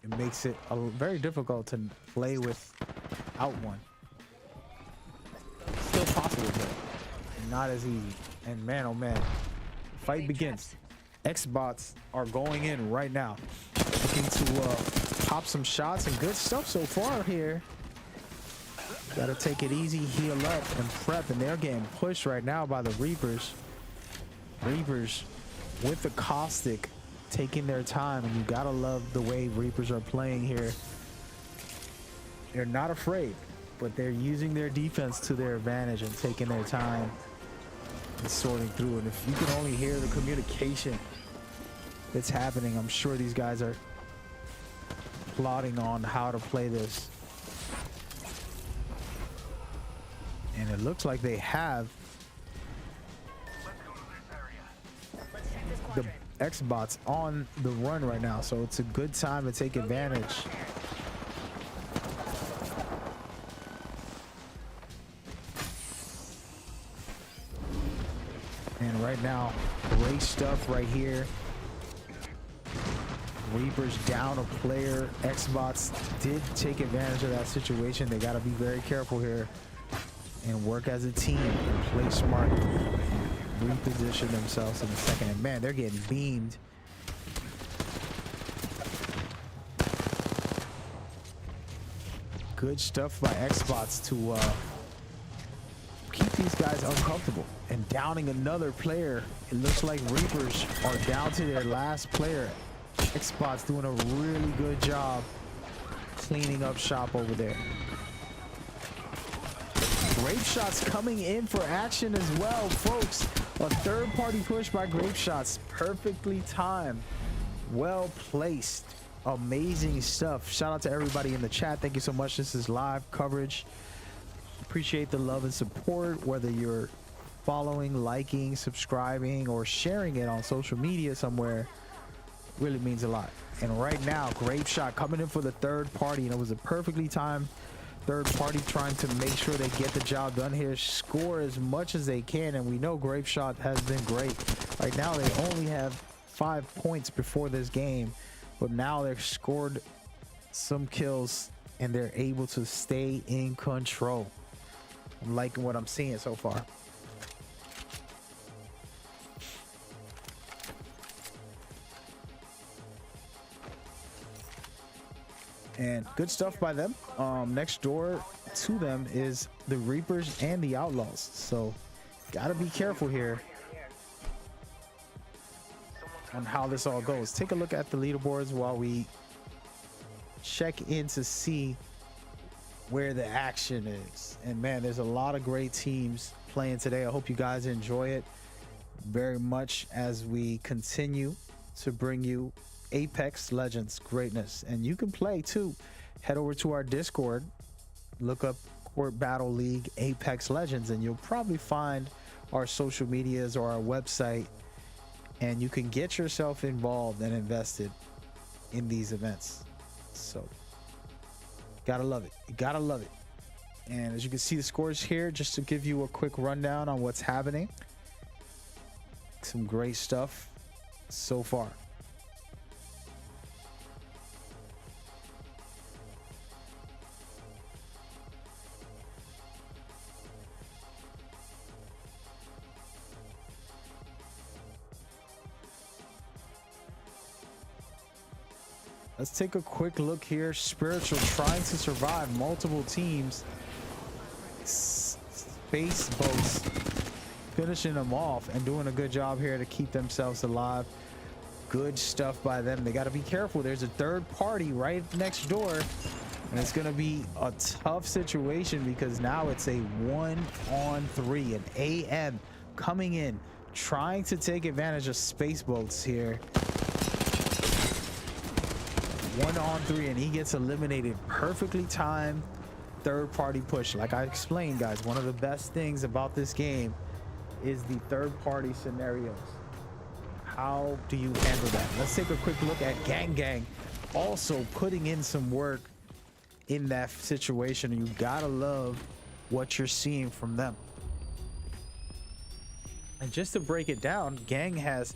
It makes it very difficult to play without one. Still possible, but not as easy. And man, oh man, fight begins. X-Bots are going in right now, looking to pop some shots, and good stuff so far here. Gotta take it easy, heal up, and prep, and they're getting pushed right now by the Reapers. Reapers with the caustic, taking their time, and you gotta love the way Reapers are playing here. They're not afraid, but they're using their defense to their advantage and taking their time and sorting through. And if you can only hear the communication that's happening, I'm sure these guys are plotting on how to play this. And it looks like they have the X-Bots on the run right now, so it's a good time to take advantage. And right now, great stuff right here. Reapers down a player. X-Bots did take advantage of that situation. They got to be very careful here and work as a team and play smart. Reposition themselves in a second. And man, they're getting beamed. Good stuff by X-Bots to keep these guys uncomfortable. And downing another player. It looks like Reapers are down to their last player. X-Bots doing a really good job cleaning up shop over there. Grape Shots coming in for action as well, folks. A third-party push by Grape Shots, perfectly timed, well placed, amazing stuff. Shout out to everybody in the chat. Thank you so much. This is live coverage. Appreciate the love and support, whether you're following, liking, subscribing, or sharing it on social media somewhere. Really means a lot. And right now, Grape Shot coming in for the third party, and it was a perfectly timed third party trying to make sure they get the job done here, score as much as they can. And we know Grape Shot has been great. Right now they only have 5 points before this game, but now they've scored some kills and they're able to stay in control. I'm liking what I'm seeing so far. And good stuff by them. Next door to them is the Reapers and the Outlaws. So gotta be careful here on how this all goes. Take a look at the leaderboards while we check in to see where the action is. And man, there's a lot of great teams playing today. I hope you guys enjoy it very much as we continue to bring you Apex Legends greatness. And you can play too. Head over to our Discord, look up Court Battle League Apex Legends, and you'll probably find our social medias or our website, and you can get yourself involved and invested in these events. So gotta love it. You gotta love it. And as you can see the scores here, just to give you a quick rundown on what's happening. Some great stuff so far. Let's take a quick look here. Spiritual trying to survive multiple teams. Space boats finishing them off and doing a good job here to keep themselves alive. Good stuff by them. They got to be careful. There's a third party right next door, and it's going to be a tough situation because now it's a 1-on-3. An AM coming in, trying to take advantage of space boats here. 1-on-3, and he gets eliminated. Perfectly timed third party push. Like I explained, guys, one of the best things about this game is the third party scenarios. How do you handle that? Let's take a quick look at Gang Gang also putting in some work in that situation. You gotta love what you're seeing from them. And just to break it down, Gang has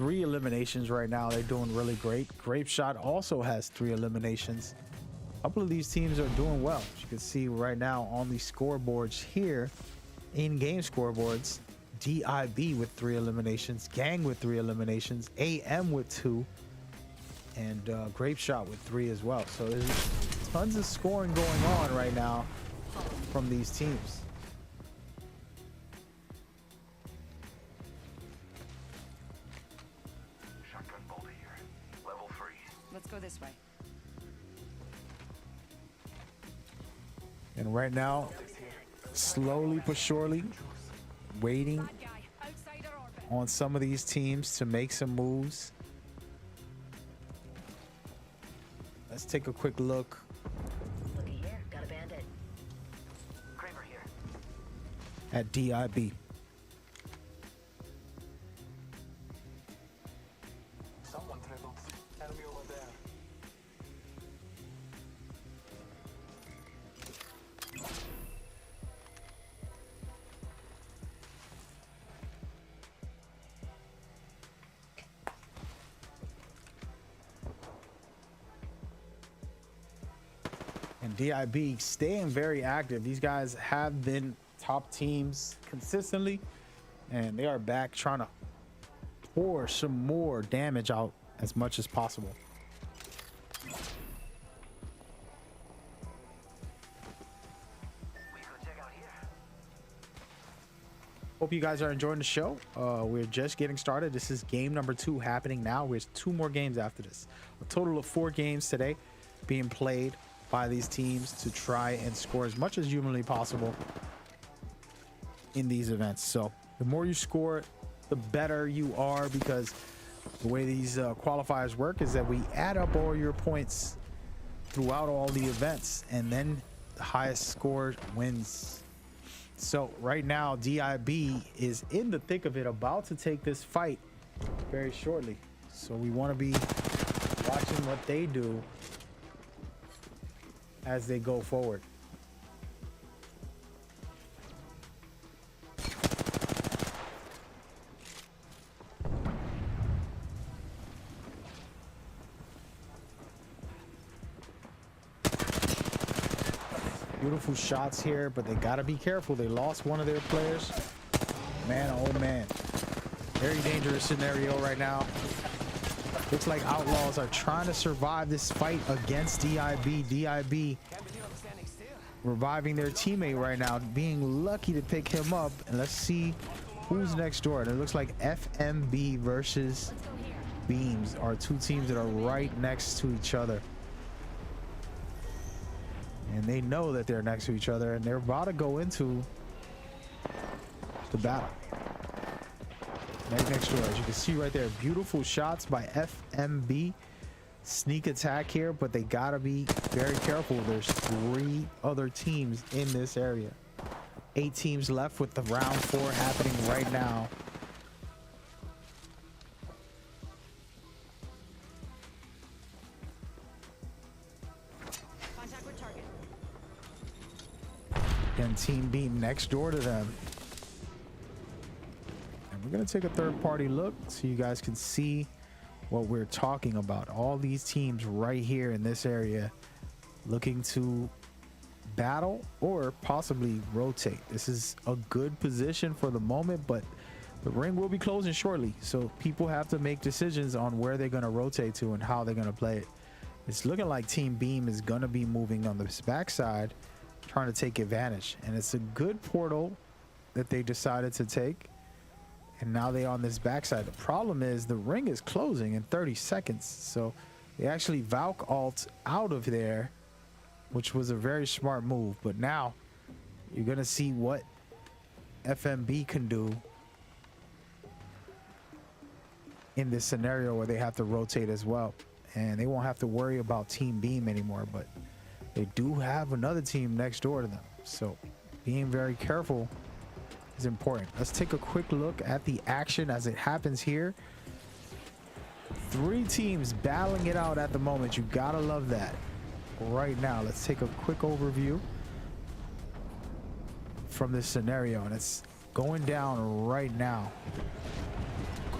3 eliminations right now. They're doing really great. Grape Shot also has 3 eliminations. A couple of these teams are doing well. As you can see right now on the scoreboards here, in-game scoreboards, DIB with 3 eliminations, Gang with 3 eliminations, AM with 2, and Grape Shot with 3 as well. So there's tons of scoring going on right now from these teams. Shotgun bolt here. Level 3. Let's go this way. And right now, slowly but surely, waiting Bad guy, outside our orbit. on some of these teams to make some moves. Let's take a quick look. Looky here. Got a bandit. Kramer here. At DIB. Someone traveled. Enemy over there. And DIB staying very active. These guys have been top teams consistently, and they are back trying to pour some more damage out as much as possible. We go check out here. Hope you guys are enjoying the show. We're just getting started. This is game number 2 happening now. There's 2 more games after this. A total of 4 games today being played by these teams to try and score as much as humanly possible in these events. So the more you score, the better you are, because the way these qualifiers work is that we add up all your points throughout all the events, and then the highest score wins. So right now, DIB is in the thick of it, about to take this fight very shortly. So we want to be watching what they do as they go forward. Beautiful shots here, but they gotta be careful. They lost one of their players. Man, oh man. Very dangerous scenario right now. Looks like Outlaws are trying to survive this fight against DIB. DIB reviving their teammate right now, being lucky to pick him up. And let's see who's next door. And it looks like FMB versus Beams are 2 teams that are right next to each other. And they know that they're next to each other, and they're about to go into the battle. Right next door, as you can see right there, beautiful shots by FMB. Sneak attack here, but they gotta be very careful. There's 3 other teams in this area. 8 teams left with the round 4 happening right now. Contact with target. And Team Beam next door to them. And we're gonna take a third-party look so you guys can see what we're talking about. All these teams right here in this area looking to battle or possibly rotate. This is a good position for the moment, but the ring will be closing shortly, so people have to make decisions on where they're going to rotate to and how they're going to play it. It's looking like Team Beam is going to be moving on this backside, trying to take advantage, and it's a good portal that they decided to take. And now they're on this backside. The problem is the ring is closing in 30 seconds. So they actually Valk ult out of there, which was a very smart move. But now you're going to see what FMB can do in this scenario where they have to rotate as well. And they won't have to worry about Team Beam anymore. But they do have another team next door to them. So being very careful is important. Let's take a quick look at the action as it happens here. 3 teams battling it out at the moment. You gotta love that. Right now, let's take a quick overview from this scenario, and it's going down right now.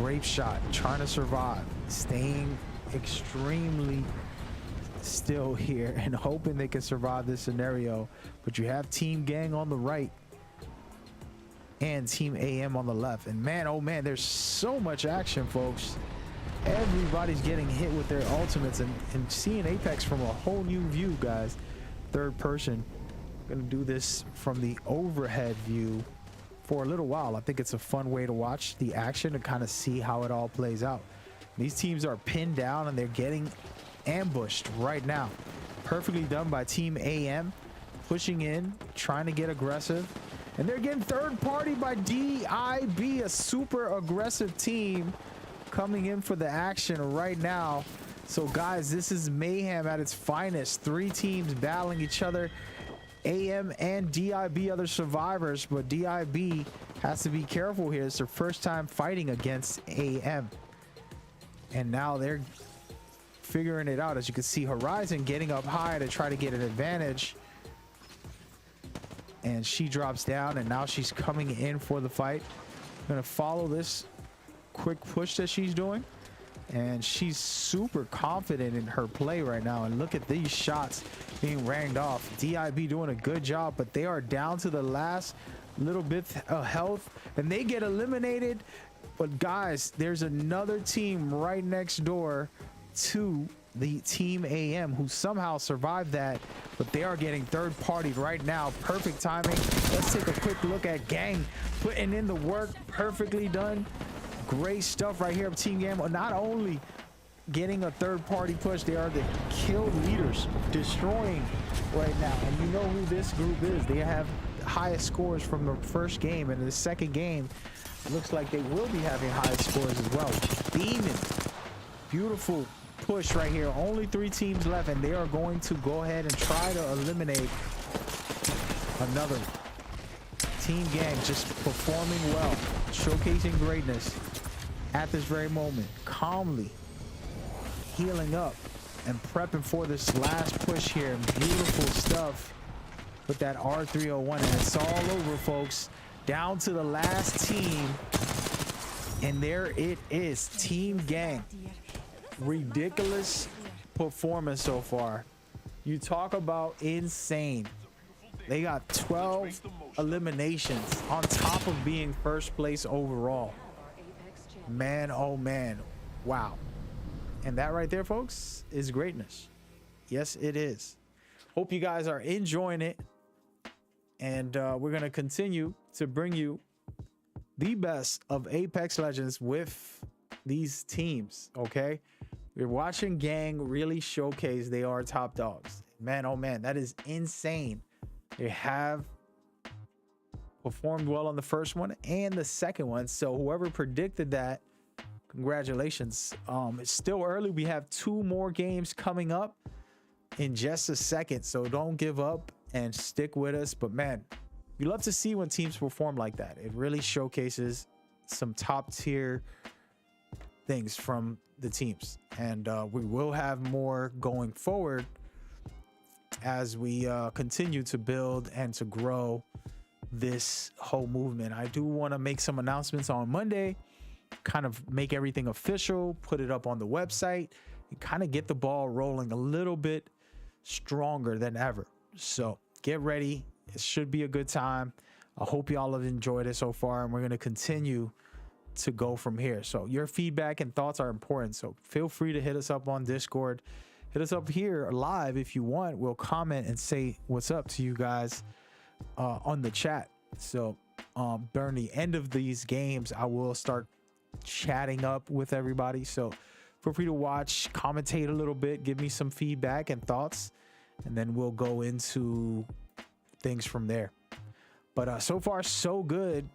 Grape shot, trying to survive, staying extremely still here and hoping they can survive this scenario. But you have Team Gang on the right and Team AM on the left. And man, oh man, there's so much action, folks. Everybody's getting hit with their ultimates and seeing Apex from a whole new view, guys. Third person. Gonna do this from the overhead view for a little while. I think it's a fun way to watch the action to kind of see how it all plays out. These teams are pinned down and they're getting ambushed right now. Perfectly done by Team AM, pushing in, trying to get aggressive, and they're getting third party by DIB, a super aggressive team coming in for the action right now. So guys, this is mayhem at its finest. Three teams battling each other. AM and DIB are the survivors, but DIB has to be careful here. It's their first time fighting against AM, and now they're figuring it out. As you can see, Horizon getting up high to try to get an advantage, and she drops down, and now she's coming in for the fight. I'm gonna follow this quick push that she's doing, and she's super confident in her play right now. And look at these shots being ranged off. DIB doing a good job, but they are down to the last little bit of health and they get eliminated. But guys, there's another team right next door to the Team AM who somehow survived that, but they are getting third party right now. Perfect timing. Let's take a quick look at Gang putting in the work. Perfectly done. Great stuff right here of Team Gang. Not only getting a third party push, they are the kill leaders, destroying right now. And you know who this group is. They have highest scores from the first game, and in the second game looks like they will be having high scores as well. Beaming. Beautiful push right here. Only 3 teams left, and they are going to go ahead and try to eliminate another. Team Gang just performing well, showcasing greatness at this very moment, calmly healing up and prepping for this last push here. Beautiful stuff with that R301, and it's all over, folks. Down to the last team, and there it is. Team Gang. Ridiculous performance so far. You talk about insane. They got 12 eliminations on top of being first place overall. Man, oh man, wow. And that right there, folks, is greatness. Yes, it is. Hope you guys are enjoying it, and we're gonna continue to bring you the best of Apex Legends with these teams. Okay, we're watching Gang really showcase they are top dogs. Man, oh man, that is insane. They have performed well on the first one and the second one, so whoever predicted that, congratulations. It's still early. We have 2 more games coming up in just a second, so don't give up and stick with us. But man, we love to see when teams perform like that. It really showcases some top tier things from the teams, and we will have more going forward as we continue to build and to grow this whole movement. I do want to make some announcements on Monday, kind of make everything official, put it up on the website, and kind of get the ball rolling a little bit stronger than ever. So get ready. It should be a good time. I hope y'all have enjoyed it so far, and we're going to continue to go from here. So your feedback and thoughts are important, so feel free to hit us up on Discord. Hit us up here live if you want. We'll comment and say what's up to you guys on the chat. So during the end of these games, I will start chatting up with everybody. So feel free to watch, commentate a little bit, give me some feedback and thoughts, and then we'll go into things from there. But so far, so good.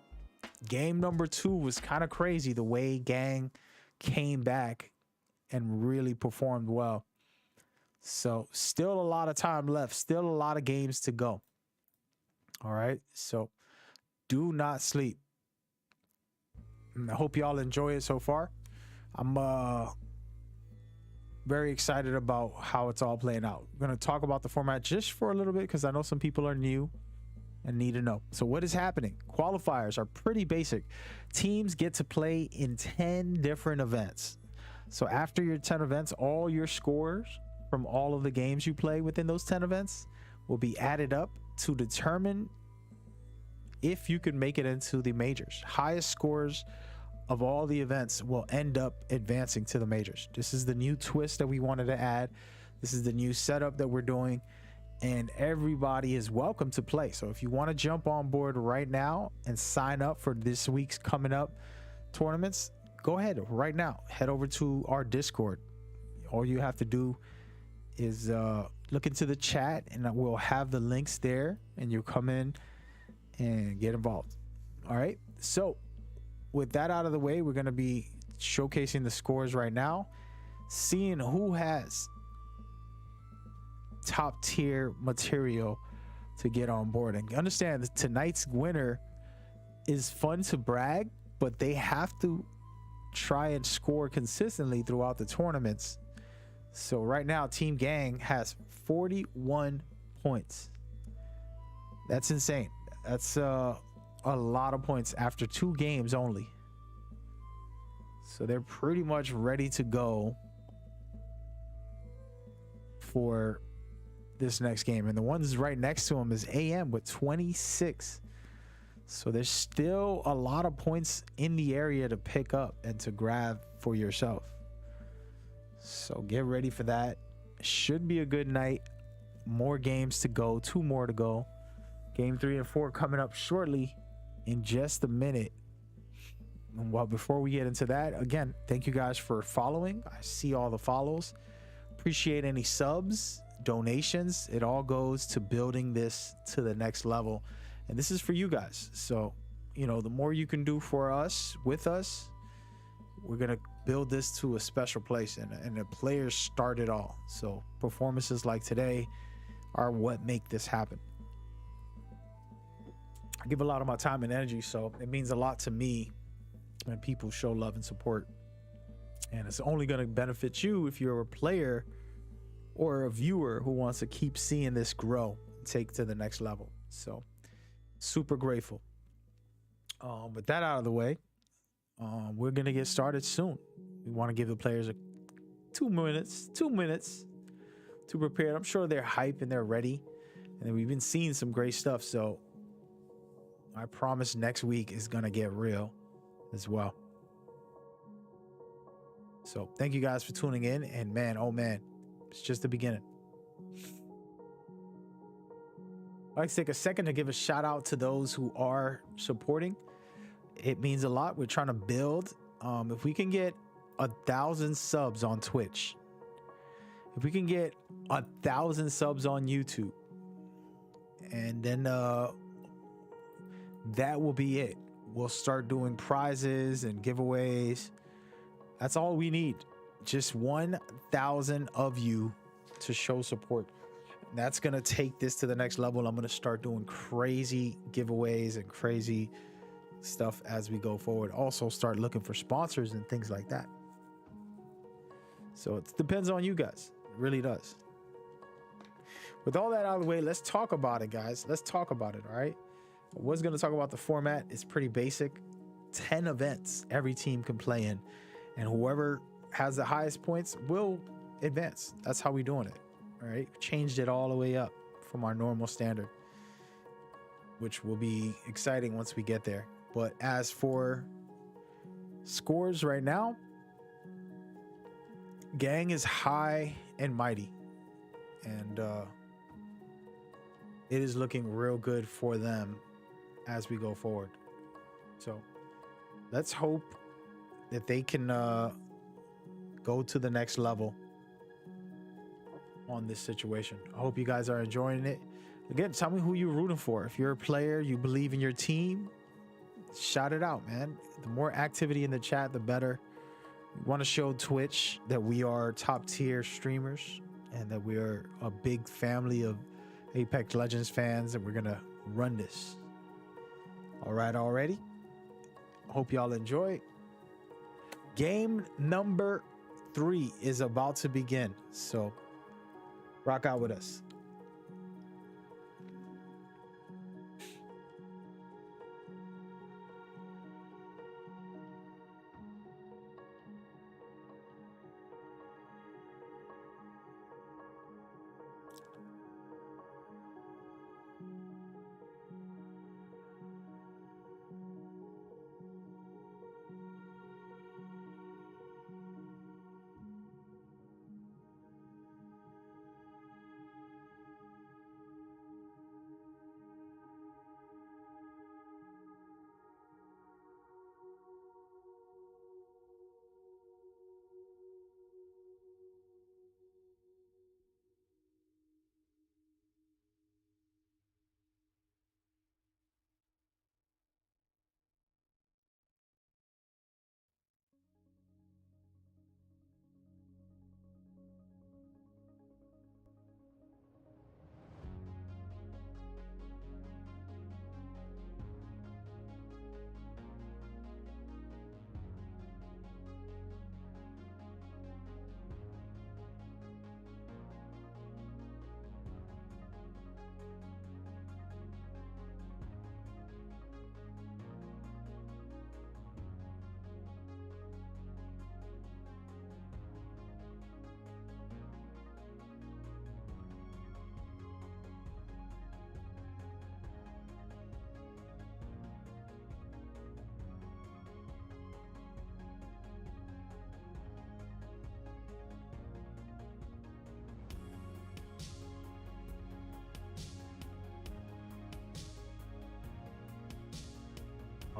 Game number 2 was kind of crazy, the way Gang came back and really performed well. So still a lot of time left, still a lot of games to go. All right, so do not sleep. I hope y'all enjoy it so far. I'm very excited about how it's all playing out. I'm going to talk about the format just for a little bit because I know some people are new and need to know. So what is happening? Qualifiers are pretty basic. Teams get to play in 10 different events. So after your 10 events, all your scores from all of the games you play within those 10 events will be added up to determine if you can make it into the majors. Highest scores of all the events will end up advancing to the majors. This is the new twist that we wanted to add. This is the new setup that we're doing, and everybody is welcome to play. So if you want to jump on board right now and sign up for this week's coming up tournaments, go ahead right now. Head over to our Discord. All you have to do is look into the chat, and we'll have the links there, and you come in and get involved. All right. So with that out of the way, we're going to be showcasing the scores right now, seeing who has top tier material to get on board. And understand that tonight's winner is fun to brag, but they have to try and score consistently throughout the tournaments. So right now, Team Gang has 41 points. That's insane. That's a lot of points after 2 games only. So they're pretty much ready to go for this next game. And the ones right next to him is AM with 26. So there's still a lot of points in the area to pick up and to grab for yourself. So get ready for that. Should be a good night. More games to go, 2 more to go. Game 3 and 4 coming up shortly in just a minute. And well, before we get into that, again, thank you guys for following. I see all the follows. Appreciate any subs, donations. It all goes to building this to the next level. And this is for you guys. So, you know, the more you can do for us, with us, we're going to build this to a special place. And the players start it all. So performances like today are what make this happen. I give a lot of my time and energy, so it means a lot to me when people show love and support. And it's only going to benefit you if you're a player or a viewer who wants to keep seeing this grow, take to the next level. So super grateful. With that out of the way, we're going to get started soon. We want to give the players 2 minutes to prepare. I'm sure they're hype and they're ready. And we've been seeing some great stuff. So I promise next week is going to get real as well. So thank you guys for tuning in. And man, oh man, it's just the beginning. I'd like to take a second to give a shout out to those who are supporting. It means a lot. We're trying to build. If we can get 1,000 subs on Twitch, if we can get 1,000 subs on YouTube, and then that will be it. We'll start doing prizes and giveaways. That's all we need. Just 1,000 of you to show support. That's going to take this to the next level. I'm going to start doing crazy giveaways and crazy stuff as we go forward. Also start looking for sponsors and things like that. So it depends on you guys. It really does. With all that out of the way, let's talk about it, guys. Let's talk about it, all right? I was going to talk about the format. It's pretty basic. 10 events every team can play in. And whoever has the highest points will advance. That's how we're doing it, all right? Changed it all the way up from our normal standard, which will be exciting once we get there. But as for scores right now, Gang is high and mighty. And it is looking real good for them as we go forward. So let's hope that they can go to the next level on this situation. I hope you guys are enjoying it. Again, tell me who you're rooting for. If you're a player, you believe in your team, shout it out, man. The more activity in the chat, the better. We want to show Twitch that we are top tier streamers and that we are a big family of Apex Legends fans, and we're gonna run this. All right, already. Hope y'all enjoy. Game number 3 is about to begin, so rock out with us.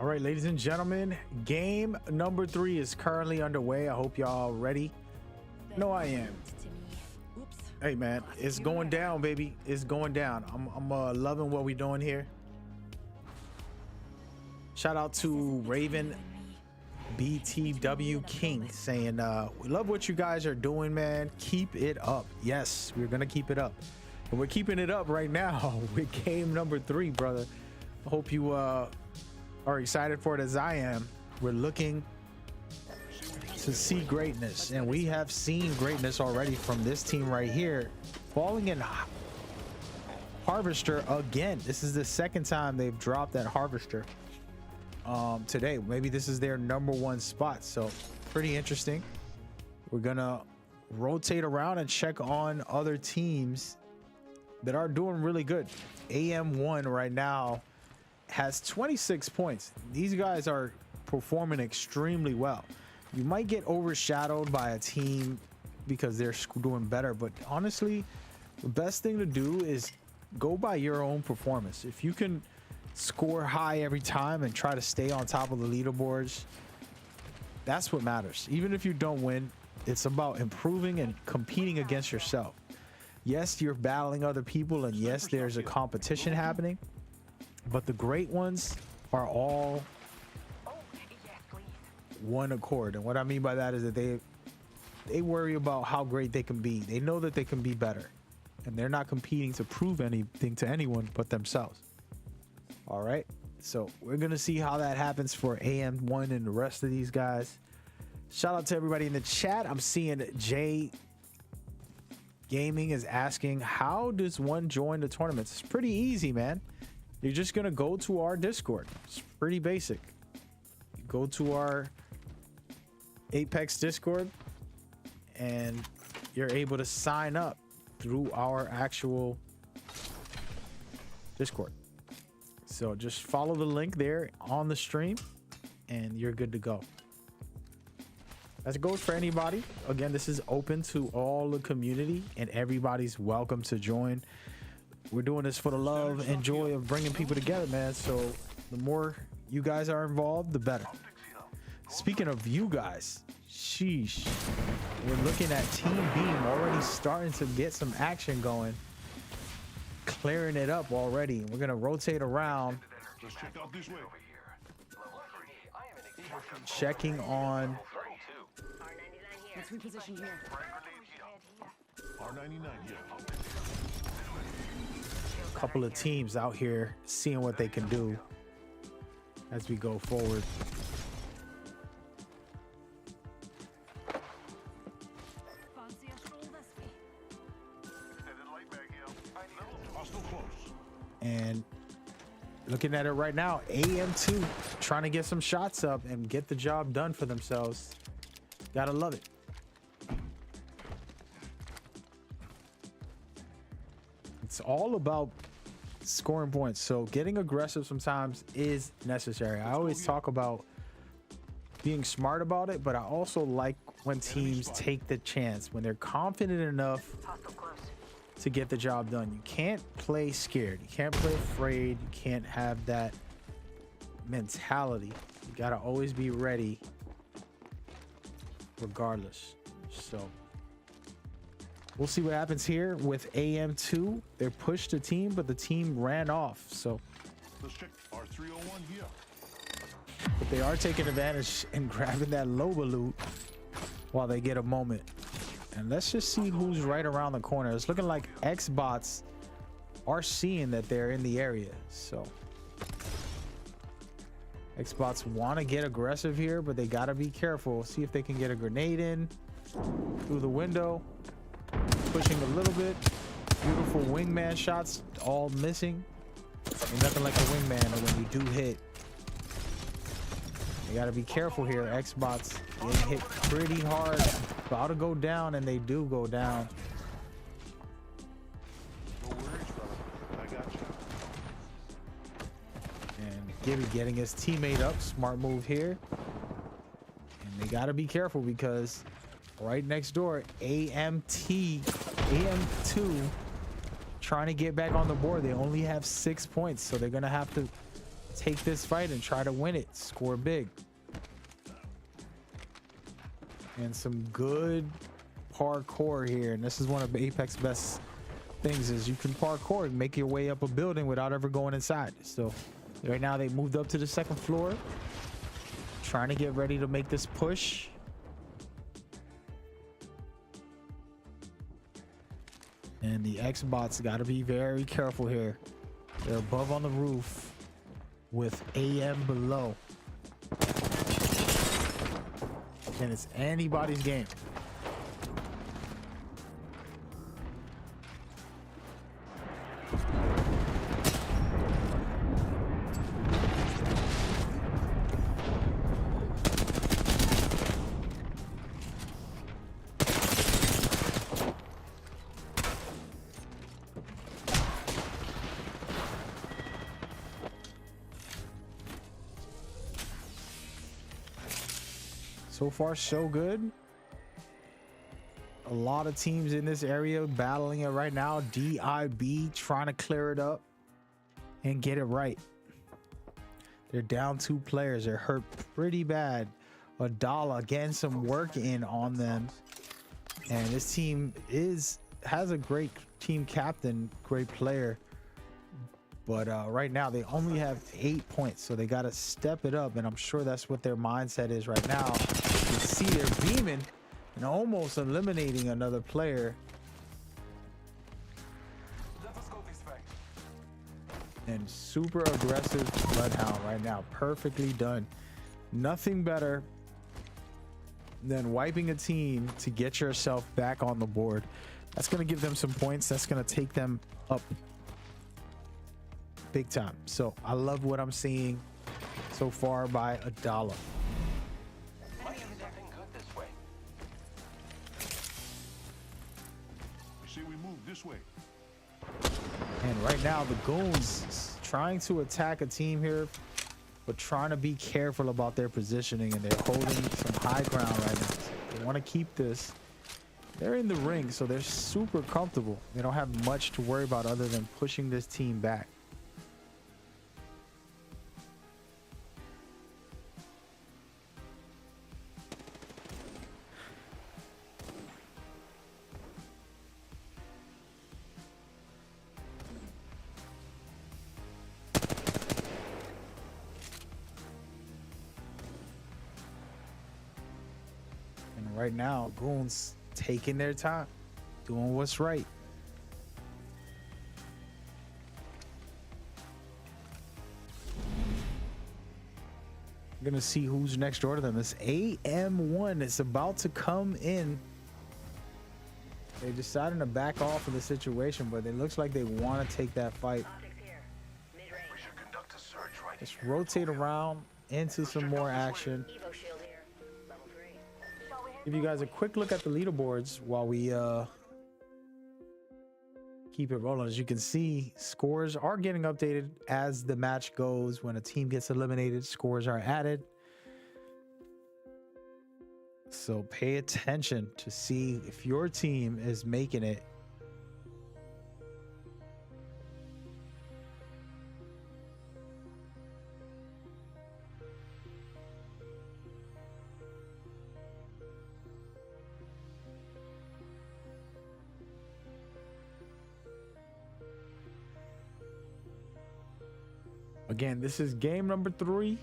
All right, ladies and gentlemen, game number 3 is currently underway. I hope y'all ready. No, I am. To me. Oops. Hey, man, it's going down, baby. It's going down. I'm loving what we're doing here. Shout out to Raven BTW King saying, we love what you guys are doing, man. Keep it up. Yes, we're going to keep it up. And we're keeping it up right now with game number 3, brother. I hope you are excited for it as I am. We're looking to see greatness, and we have seen greatness already from this team right here, falling in Harvester again. This is the second time they've dropped that Harvester today. Maybe this is their number 1 spot, so pretty interesting. We're gonna rotate around and check on other teams that are doing really good. AM1 right now has 26 points. These guys are performing extremely well. You might get overshadowed by a team because they're doing better, but honestly, the best thing to do is go by your own performance. If you can score high every time and try to stay on top of the leaderboards, that's what matters. Even if you don't win, it's about improving and competing against yourself. Yes, you're battling other people, and yes, there's a competition happening, but the great ones are all one accord. And what I mean by that is that they worry about how great they can be. They know that they can be better, and they're not competing to prove anything to anyone but themselves. All right, so we're gonna see how that happens for AM1 and the rest of these guys. Shout out to everybody in the chat. I'm seeing Jay Gaming is asking, how does one join the tournaments? It's pretty easy, man. You're just gonna go to our Discord. It's pretty basic. You go to our Apex Discord and you're able to sign up through our actual Discord. So just follow the link there on the stream and you're good to go. That goes for anybody. Again, this is open to all the community and everybody's welcome to join. We're doing this for the love and joy of bringing people together, man. So the more you guys are involved, the better. Speaking of you guys, sheesh, we're looking at Team Beam already starting to get some action going, clearing it up already. We're gonna rotate around, Let's check out this way. checking on R99 here. Let's reposition here. R99 here. a couple of teams out here, seeing what they can do as we go forward. Fancy a stroll this way. Extended light bag here. Hostile close. And looking at it right now, AM2 trying to get some shots up and get the job done for themselves. Gotta love it. It's all about scoring points. So getting aggressive sometimes is necessary. I always talk about being smart about it, but I also like when teams take the chance, when they're confident enough to get the job done. You can't play scared. You can't play afraid. You can't have that mentality. You gotta always be ready regardless. So we'll see what happens here with AM2. They pushed the team, but the team ran off. So Let's check R301 here. but they are taking advantage and grabbing that Loba loot while they get a moment. And let's just see who's right around the corner. It's looking like Xbots are seeing that they're in the area. So Xbots want to get aggressive here, but they got to be careful. See if they can get a grenade in through the window. Pushing a little bit. Beautiful wingman shots, all missing. Ain't nothing like a wingman when you do hit. You got to be careful here. Xbots getting hit pretty hard. About to go down, and they do go down. No worries, brother. I got you. And Gibby getting his teammate up. Smart move here. And they got to be careful because right next door, AM2 trying to get back on the board. They only have 6 points, so they're going to have to take this fight and try to win it, score big. And some good parkour here. And this is one of Apex best things is you can parkour and make your way up a building without ever going inside. So right now they moved up to the second floor, trying to get ready to make this push. And the X-Bots got to be very careful here. They're above on the roof with AM below. And it's anybody's game. So far, so good. A lot of teams in this area battling it right now. DIB trying to clear it up and get it right. They're down 2 players. They're hurt pretty bad. Adala getting some work in on them. And this team has a great team captain, great player. But right now they only have 8 points, so they got to step it up, and I'm sure that's what their mindset is right now. You can see they're beaming and almost eliminating another player. Let us go this way. And super aggressive Bloodhound right now, perfectly done. Nothing better than wiping a team to get yourself back on the board. That's going to give them some points. That's going to take them up big time. So I love what I'm seeing so far by Adala. Might be something good this way. I say we move this way. And right now the Goons trying to attack a team here, but trying to be careful about their positioning, and they're holding some high ground right now. They want to keep this. They're in the ring, so they're super comfortable. They don't have much to worry about other than pushing this team back. Right now, Goons taking their time, doing what's right. I'm gonna see who's next door to them. It's AM1. It's about to come in. They decided to back off of the situation, but it looks like they want to take that fight. Optics here. Mid-range. We should conduct a search right Just here. rotate around into some more action. Evo shield here. Level 3. Give you guys a quick look at the leaderboards while we keep it rolling. As you can see, scores are getting updated as the match goes. When a team gets eliminated, scores are added. So pay attention to see if your team is making it. Again, this is game number 3.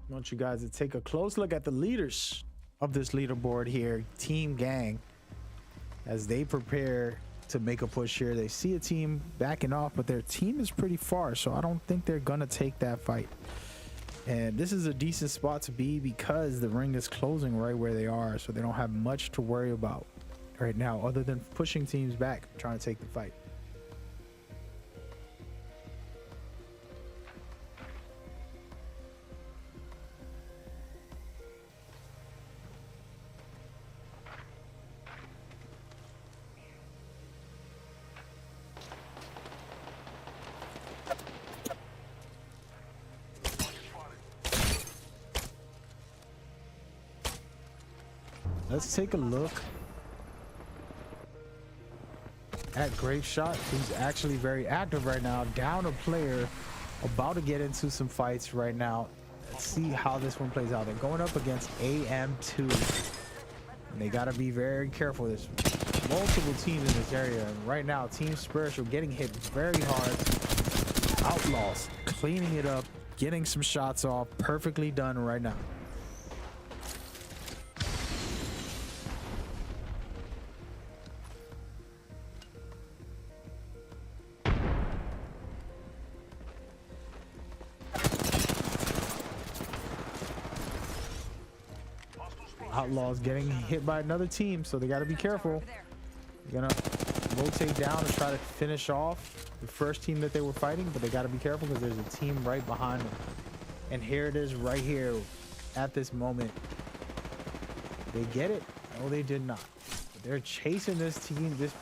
I want you guys to take a close look at the leaders of this leaderboard here, Team Gang, as they prepare to make a push here. They see a team backing off, but their team is pretty far, so I don't think they're gonna take that fight. And this is a decent spot to be because the ring is closing right where they are, so they don't have much to worry about right now other than pushing teams back, trying to take the fight. Let's take a look at Grape Shot, who's actually very active right now. Down a player, about to get into some fights right now. Let's see how this one plays out. They're going up against AM2. And they got to be very careful. There's multiple teams in this area. And right now, Team Spiritual getting hit very hard. Outlaws cleaning it up, getting some shots off. Perfectly done right now. Outlaws getting hit by another team, so they got to be careful. They're gonna rotate down and try to finish off the first team that they were fighting, but they got to be careful because there's a team right behind them. And here it is right here at this moment. They get it? No, they did not. They're chasing this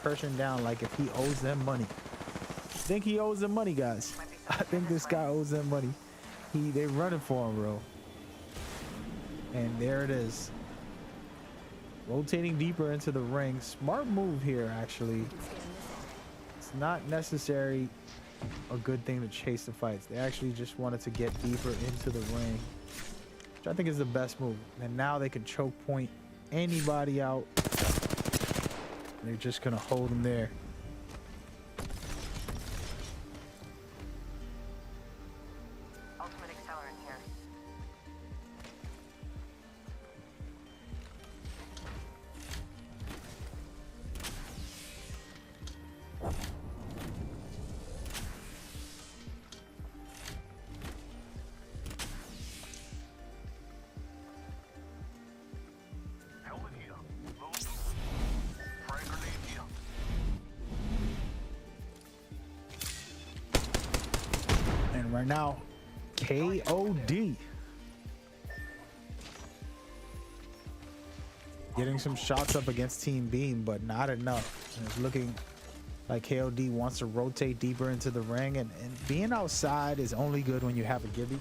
person down like if he owes them money. I think he owes them money, guys. I think this guy owes them money. They're running for him, bro. And there it is. Rotating deeper into the ring. Smart move here, actually. It's not necessarily a good thing to chase the fights. They actually just wanted to get deeper into the ring, which I think is the best move. And now they can choke point anybody out. They're just gonna hold them there. Ultimate accelerant here. Helmet here. Load. Frag grenade here. And right now, KOD getting some shots up against Team Beam, but not enough. And it's looking like KOD wants to rotate deeper into the ring, and being outside is only good when you have a Gibby.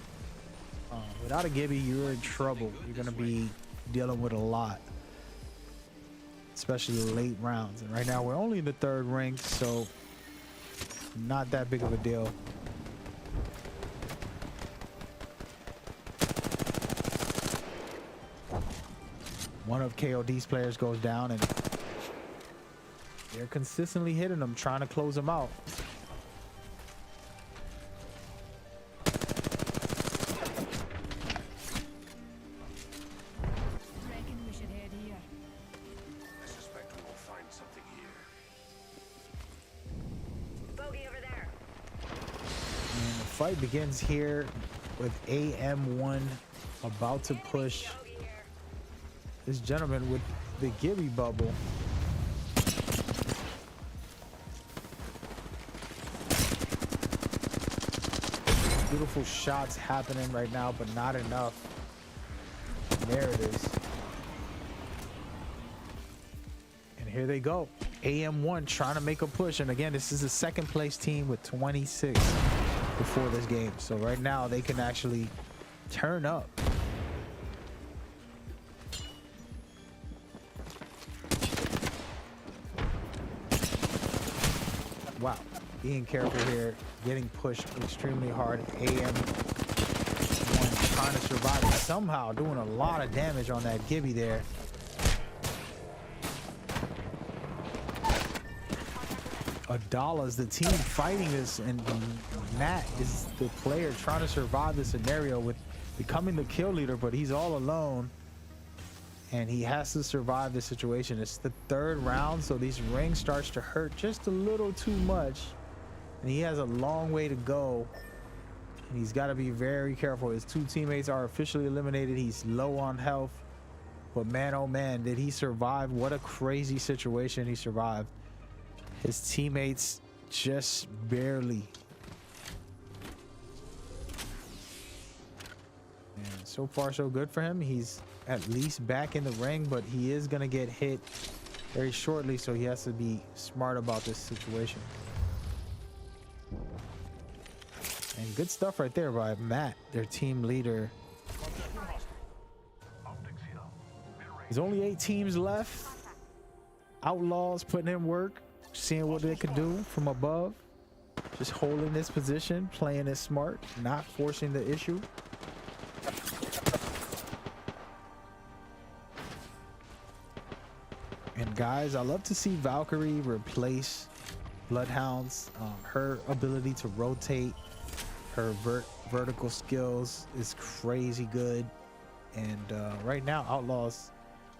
Without a Gibby, you're in trouble. You're going to be dealing with a lot, especially late rounds. And right now, we're only in the third ring, so not that big of a deal. One of KOD's players goes down, and they're consistently hitting them, trying to close them out. Reckon we should head here. I suspect we will find something here. Bogey over there. And the fight begins here with AM1 about to push Bogey here. this gentleman with the Gibby bubble. Beautiful shots happening right now, but not enough. There it is. And here they go. AM1 trying to make a push. And again, this is a second place team with 26 before this game. So right now they can actually turn up. Wow, being careful here, getting pushed extremely hard. AM1 trying to survive and somehow doing a lot of damage on that Gibby there. Adala's the team fighting this, and Matt is the player trying to survive the scenario with becoming the kill leader, but he's all alone. And he has to survive the situation. It's the third round, so these rings starts to hurt just a little too much. And he has a long way to go. And he's got to be very careful. His two teammates are officially eliminated. He's low on health. But man, oh man, did he survive? What a crazy situation he survived. His teammates just barely. And so far, so good for him. He's at least back in the ring, but he is going to get hit very shortly, so he has to be smart about this situation. And good stuff right there by Matt, their team leader. Optics here. Mid-range There's only 8 teams left. Outlaws putting in work, seeing what they could do from above. Just holding this position, playing it smart, not forcing the issue. And guys, I love to see Valkyrie replace Bloodhounds. Her ability to rotate, her vertical skills is crazy good. And right now, Outlaws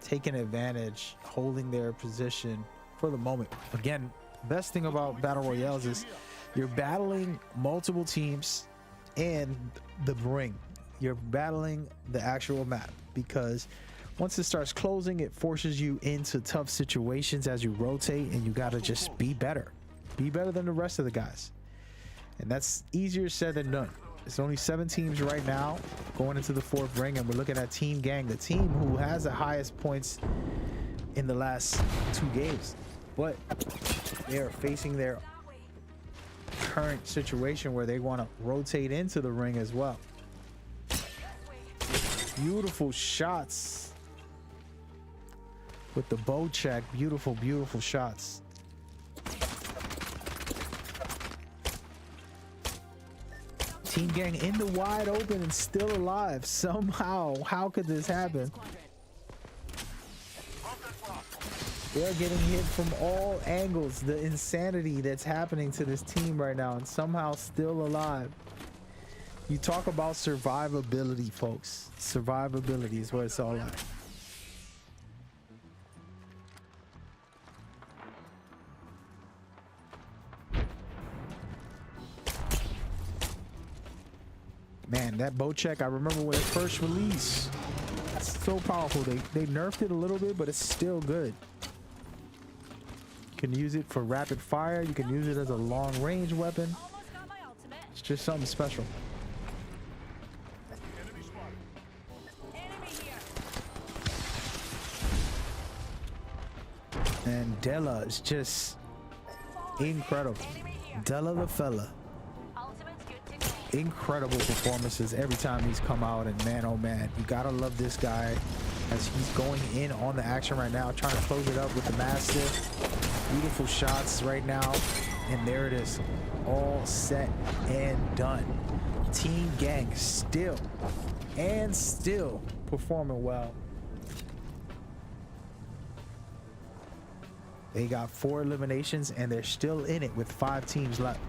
taking advantage, holding their position for the moment. Again, best thing about battle royales is you're battling multiple teams and the ring. You're battling the actual map, because once it starts closing, it forces you into tough situations as you rotate, and you got to just be better than the rest of the guys. And that's easier said than done. It's only 7 teams right now going into the 4th ring, and we're looking at Team Gang, the team who has the highest points in the last 2 games. But they are facing their current situation where they want to rotate into the ring as well. Beautiful shots with the bow check. Beautiful shots. Team Gang in the wide open and still alive somehow. How could this happen? They're getting hit from all angles. The insanity that's happening to this team right now, and somehow still alive. You talk about survivability, folks. Survivability is what it's all at. Man, that bow check, I remember when it first released. It's so powerful. They nerfed it a little bit, but it's still good. You can use it for rapid fire. You can use it as a long range weapon. It's just something special. And Della is just incredible. Della the fella. Incredible performances every time he's come out, and man, oh man, you gotta love this guy as he's going in on the action right now, trying to close it up with the Mastiff. Beautiful shots right now, and there it is, all set and done. Team Gang still performing well. They got 4 eliminations and they're still in it with 5 teams left.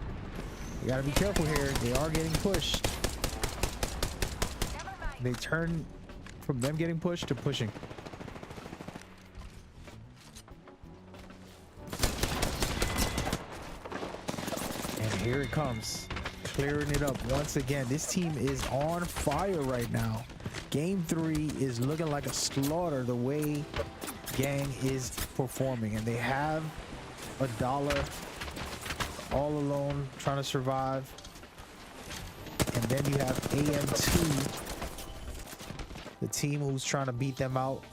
You gotta be careful here. They are getting pushed. They turn from them getting pushed to pushing. And here it comes, clearing it up once again. This team is on fire right now. Game 3 is looking like a slaughter the way Gang is performing, and they have $1 all alone trying to survive. And then you have AM2, the team who's trying to beat them out.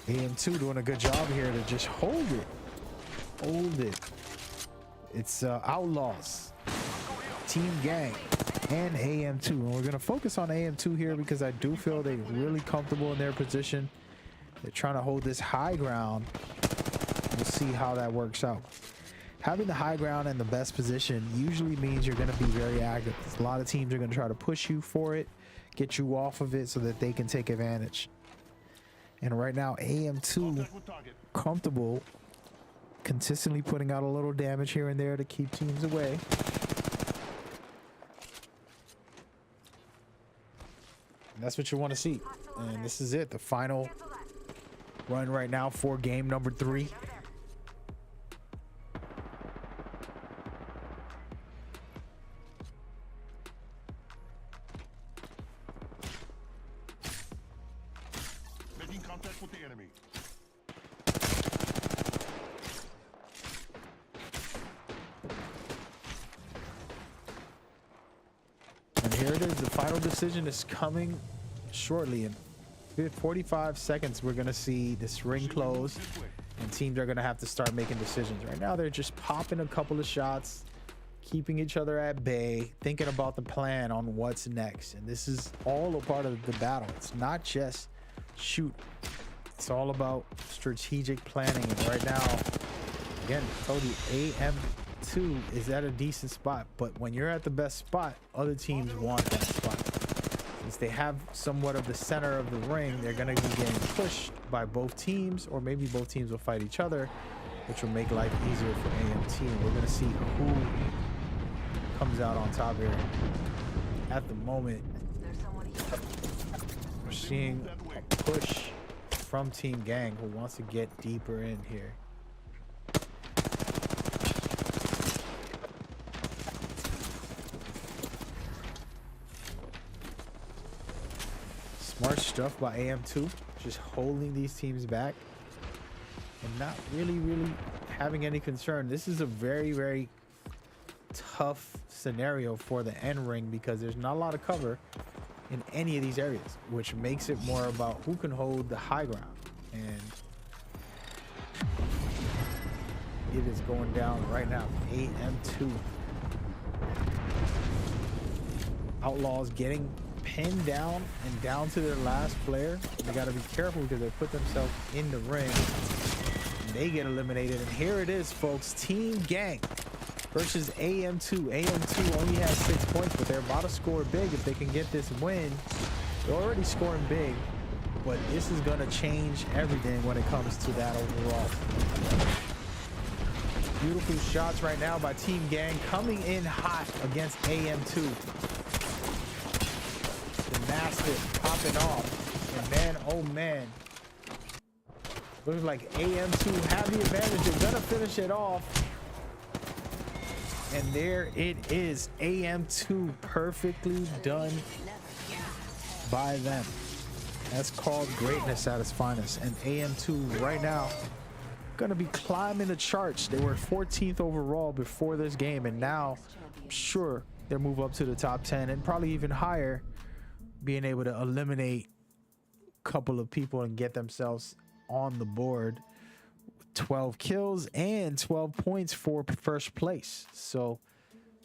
AM2 doing a good job here to just hold it. It's Outlaws, Team Gang, and AM2, and we're gonna focus on AM2 here because I do feel they're really comfortable in their position. They're trying to hold this high ground. We'll see how that works out. Having the high ground and the best position usually means you're gonna be very active. A lot of teams are gonna try to push you for it, get you off of it so that they can take advantage. And right now, AM2 comfortable, consistently putting out a little damage here and there to keep teams away. And that's what you want to see. And this is it, the final run right now for game number 3. Making contact with the enemy. And here it is, the final decision is coming shortly. And 45 seconds, we're going to see this ring close, and teams are going to have to start making decisions. Right now, they're just popping a couple of shots, keeping each other at bay, thinking about the plan on what's next. And this is all a part of the battle. It's not just shoot. It's all about strategic planning. And right now, again, I told you, AM2 is at a decent spot. But when you're at the best spot, other teams want that spot. Since they have somewhat of the center of the ring, they're going to be getting pushed by both teams, or maybe both teams will fight each other, which will make life easier for AMT. And we're going to see who comes out on top here. At the moment, we're seeing a push from Team Gang, who wants to get deeper in here. Smart stuff by AM2, just holding these teams back and not really having any concern. This is a very tough scenario for the end ring because there's not a lot of cover in any of these areas, which makes it more about who can hold the high ground. And it is going down right now. AM2. Outlaws getting pinned down and down to their last player. They got to be careful because they put themselves in the ring and they get eliminated. And here it is, folks. Team Gang versus AM2. AM2 only has 6 points, but they're about to score big if they can get this win. They're already scoring big, but this is going to change everything when it comes to that overall. Beautiful shots right now by Team Gang, coming in hot against AM2. The Mastiff popping off, and man, oh man, looks like AM2 have the advantage. They're gonna finish it off, and there it is. AM2 perfectly done by them. That's called greatness at its finest. And AM2 right now gonna be climbing the charts. They were 14th overall before this game, and now I'm sure they'll move up to the top 10 and probably even higher, being able to eliminate a couple of people and get themselves on the board. 12 kills and 12 points for first place. So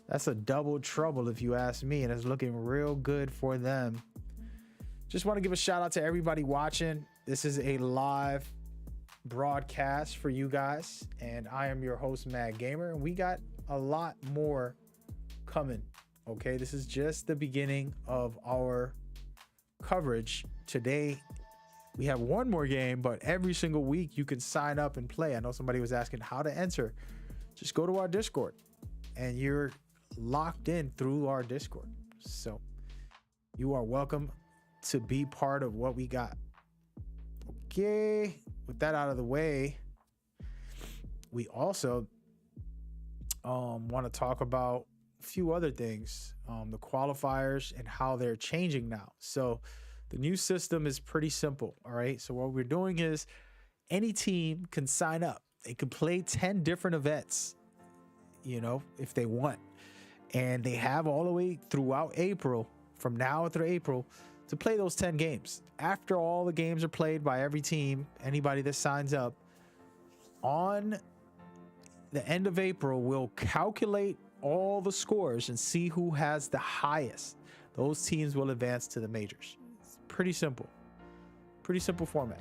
that's a double trouble if you ask me, and it's looking real good for them. Just want to give a shout out to everybody watching. This is a live broadcast for you guys, and I am your host, Mad Gamer, and we got a lot more coming. Okay, this is just the beginning of our coverage. Today we have one more game, but every single week you can sign up and play. I know somebody was asking how to enter. Just go to our Discord and you're locked in through our Discord, so you are welcome to be part of what we got. Okay, with that out of the way, we also want to talk about a few other things, the qualifiers and how they're changing now. So the new system is pretty simple. All right, so what we're doing is any team can sign up. They can play 10 different events, you know, if they want, and they have all the way throughout April, from now through April, to play those 10 games. After all the games are played by every team, anybody that signs up, on the end of April, we'll calculate all the scores and see who has the highest. Those teams will advance to the majors. It's pretty simple format.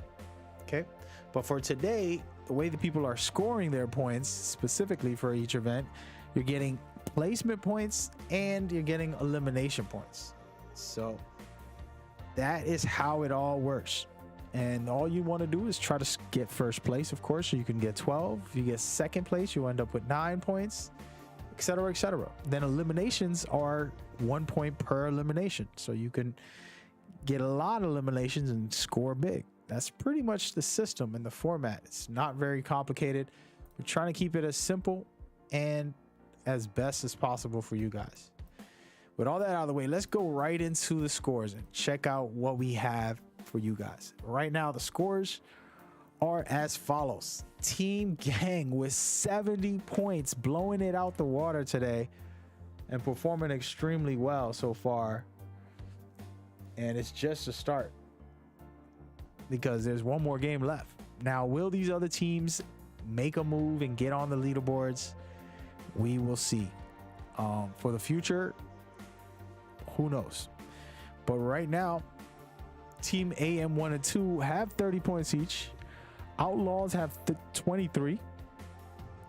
Okay, but for today, the way the people are scoring their points specifically for each event, you're getting placement points and you're getting elimination points. So that is how it all works. And all you want to do is try to get first place, of course, so you can get 12. If you get second place, you end up with 9 points, etc., etc. Then eliminations are 1 point per elimination, so you can get a lot of eliminations and score big. That's pretty much the system and the format. It's not very complicated. We're trying to keep it as simple and as best as possible for you guys. With all that out of the way, let's go right into the scores and check out what we have for you guys. Right now, the scores are as follows. Team Gang with 70 points, blowing it out the water today and performing extremely well so far. And it's just a start. because there's one more game left. Now, will these other teams make a move and get on the leaderboards? We will see. For the future, who knows? But right now, Team AM1 and 2 have 30 points each. Outlaws have 23.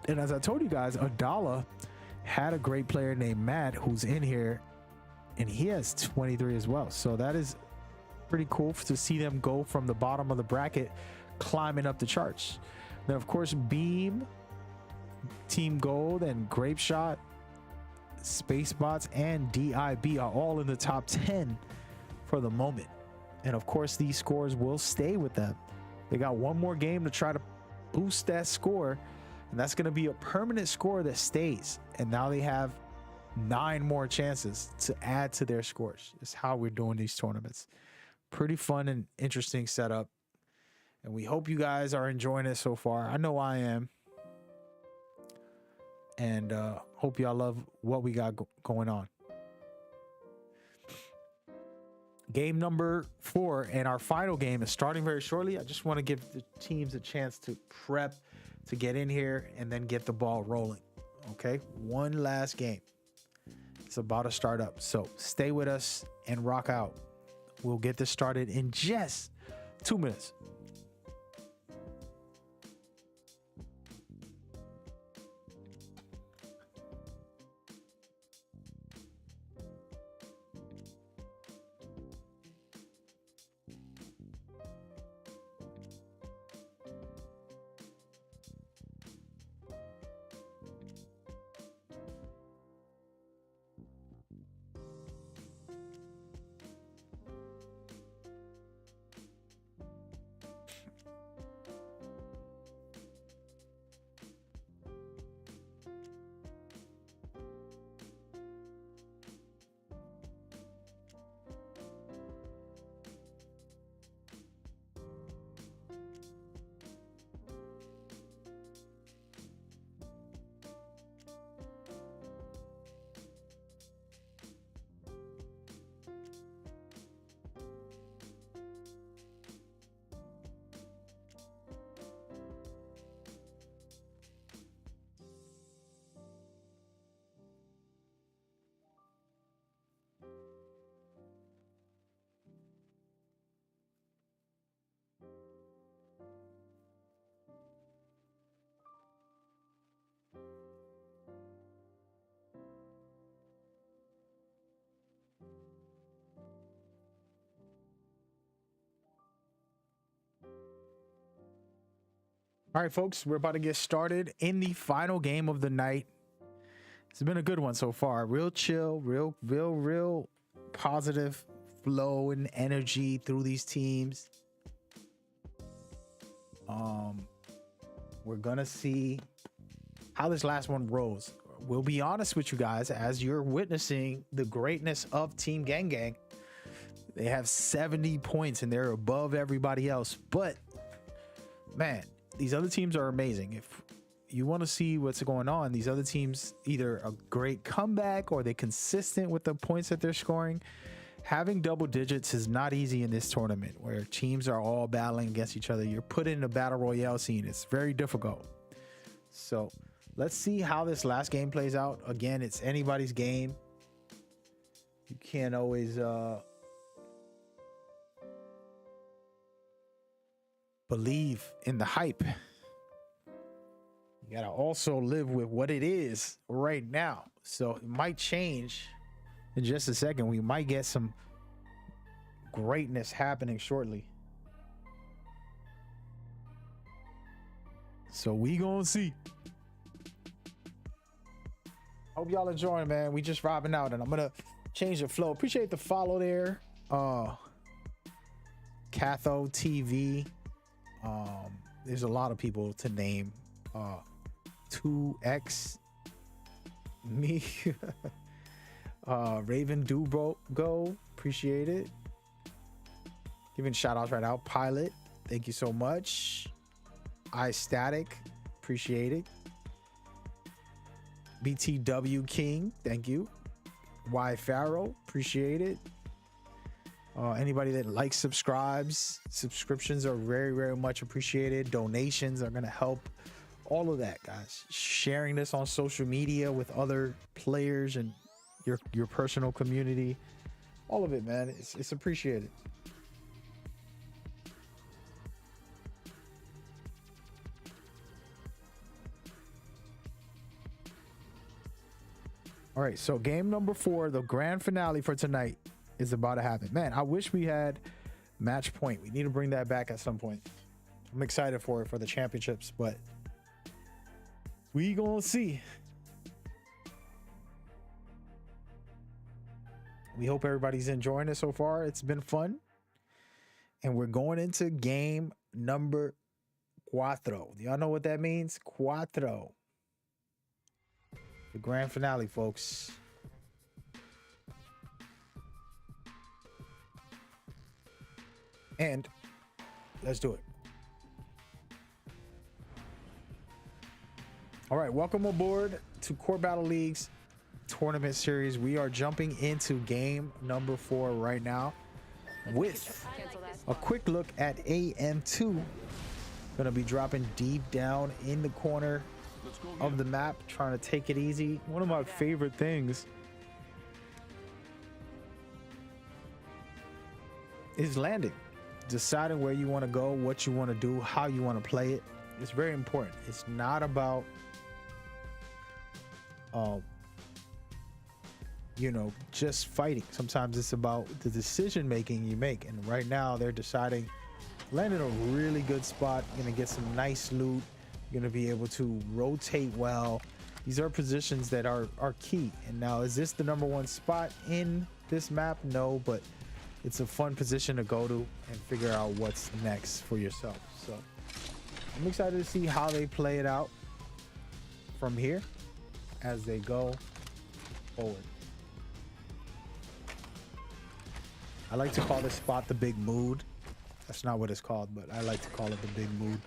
And as I told you guys, Adala had a great player named Matt who's in here, and he has 23 as well. So that is pretty cool to see them go from the bottom of the bracket climbing up the charts. Then of course Beam, Team Gold, and Grape Shot, Spacebots, and DIB are all in the top 10 for the moment. And of course these scores will stay with them. They got one more game to try to boost that score, and that's going to be a permanent score that stays. And now they have 9 more chances to add to their scores. It's how we're doing these tournaments. Pretty fun and interesting setup, and we hope you guys are enjoying it so far. I know I am, and hope y'all love what we got going on. Game number 4 and our final game is starting very shortly. I just want to give the teams a chance to prep, to get in here, and then get the ball rolling. Okay, one last game. It's about to start up, so stay with us and rock out. We'll get this started in just 2 minutes. All right, folks, we're about to get started in the final game of the night. It's been a good one so far. Real chill, real positive flow and energy through these teams. We're gonna see how this last one rolls. We'll be honest with you guys, as you're witnessing the greatness of Team Gang Gang. They have 70 points and they're above everybody else. But man, these other teams are amazing. If you want to see what's going on, these other teams either a great comeback or they're consistent with the points that they're scoring. Having double digits is not easy in this tournament where teams are all battling against each other. You're put in a battle royale scene. It's very difficult. So let's see how this last game plays out. Again, it's anybody's game. You can't always believe in the hype. You gotta also live with what it is right now. So it might change in just a second. We might get some greatness happening shortly. So we gonna see. Hope y'all enjoying, man. We just vibing out, and I'm gonna change the flow. Appreciate the follow there. Catho TV. There's a lot of people to name. 2X, me, Raven Dubo Go, appreciate it. Giving shout outs right now. Pilot, thank you so much. iStatic, appreciate it. BTW King, thank you. Y Pharaoh, appreciate it. Anybody that likes, subscriptions are very, very much appreciated. Donations are going to help. All of that, guys. Sharing this on social media with other players and your personal community. All of it, man. It's appreciated. All right, so game number 4, the grand finale for tonight, is about to happen. Man, I wish we had match point. We need to bring that back at some point. I'm excited for it for the championships, but we gonna see. We hope everybody's enjoying it so far. It's been fun. And we're going into game number 4. Y'all know what that means? Cuatro. The grand finale, folks. And let's do it. All right, welcome aboard to Core Battle League's tournament series. We are jumping into game number 4 right now with a quick look at AM2. Gonna be dropping deep down in the corner of the map, trying to take it easy. One of my favorite things is landing, deciding where you want to go, what you want to do, how you want to play it. It's very important. It's not about just fighting. Sometimes it's about the decision making you make, and right now they're deciding, landing a really good spot, gonna get some nice loot, gonna be able to rotate well. These are positions that are key. And now, is this the number 1 spot in this map? No, but it's a fun position to go to and figure out what's next for yourself. So I'm excited to see how they play it out from here as they go forward. I like to call this spot the Big Mood. That's not what it's called, but I like to call it the Big Mood.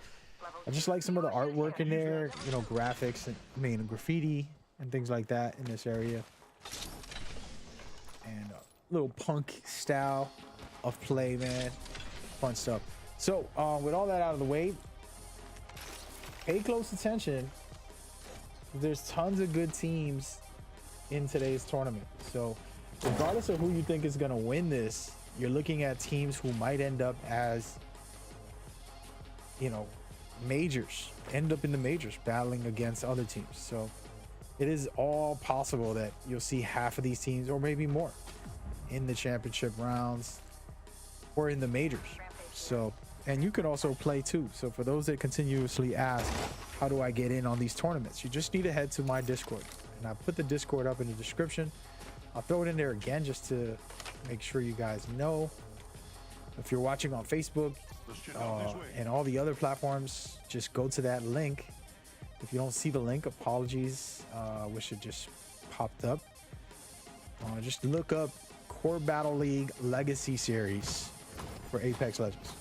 I just like some of the artwork in there, graphics, and graffiti and things like that in this area. And a little punk style of play, man. Fun stuff. So with all that out of the way, pay close attention. There's tons of good teams in today's tournament. So regardless of who you think is going to win this, you're looking at teams who might end up as, majors, end up in the majors battling against other teams. So it is all possible that you'll see half of these teams or maybe more in the championship rounds or in the majors. So, and you can also play too. So for those that continuously ask, how do I get in on these tournaments? You just need to head to my Discord, and I put the Discord up in the description. I'll throw it in there again just to make sure you guys know. If you're watching on Facebook and all the other platforms, just go to that link. If you don't see the link, apologies. Wish it just popped up. Just look up Core Battle League Legacy Series for Apex Legends,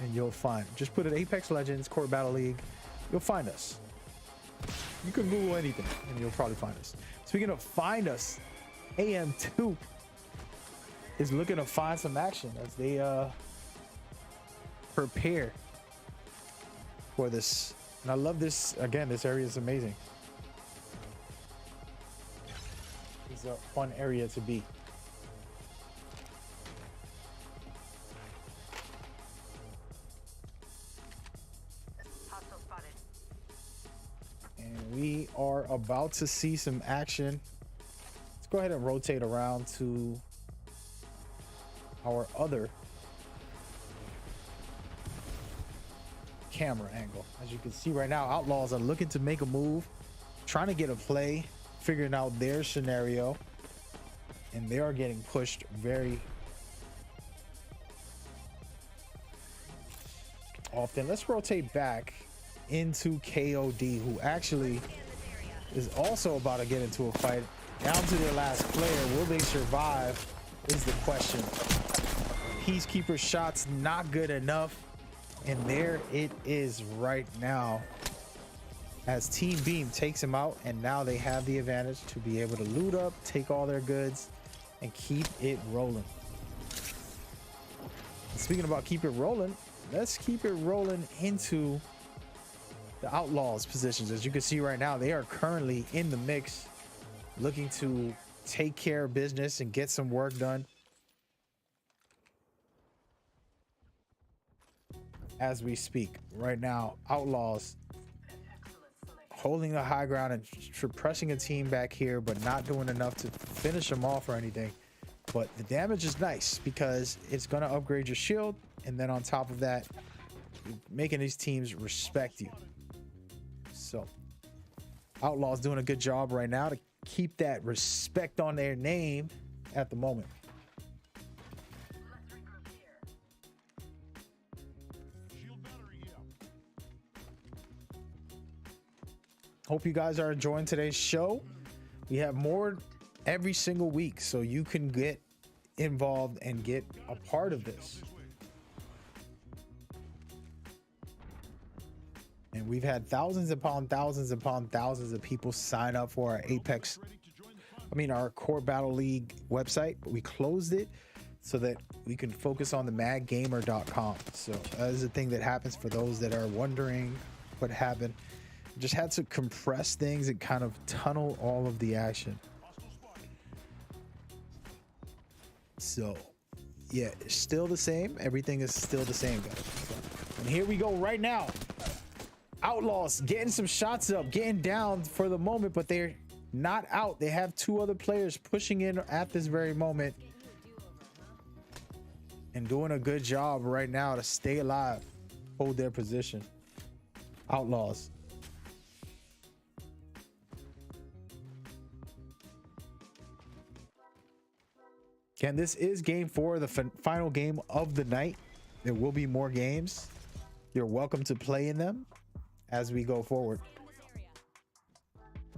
and you'll find. Just put it Apex Legends Core Battle League. You'll find us. You can Google anything, and you'll probably find us. Speaking of find us, AM2 is looking to find some action as they prepare for this. And I love this. Again, this area is amazing. It's a fun area to be. And we are about to see some action. Let's go ahead and rotate around to our other camera angle. As you can see right now, Outlaws are looking to make a move, trying to get a play, figuring out their scenario, and they are getting pushed very often. Let's rotate back into KOD, who actually is also about to get into a fight. Down to their last player. Will they survive is the question. Peacekeeper shots not good enough, and there it is right now as Team Beam takes him out, and now they have the advantage to be able to loot up, take all their goods, and keep it rolling. Speaking about keep it rolling, let's keep it rolling into the Outlaws positions. As you can see right now, they are currently in the mix, looking to take care of business and get some work done. As we speak right now, Outlaws holding the high ground and pressing a team back here, but not doing enough to finish them off or anything. But the damage is nice because it's going to upgrade your shield, and then on top of that, making these teams respect you. So Outlaws doing a good job right now to keep that respect on their name at the moment. Hope you guys are enjoying today's show. We have more every single week, so you can get involved and get a part of this. And we've had thousands upon thousands of people sign up for our Core Battle League website, but we closed it so that we can focus on the madgamer.com. So that is the thing that happens for those that are wondering what happened. Just had to compress things and kind of tunnel all of the action. So yeah, it's still the same. Everything is still the same, guys. So, and here we go right now. Outlaws getting some shots up, getting down for the moment, but they're not out. They have two other players pushing in at this very moment and doing a good job right now to stay alive, hold their position. Outlaws. Again, this is game 4, the final game of the night. There will be more games. You're welcome to play in them as we go forward.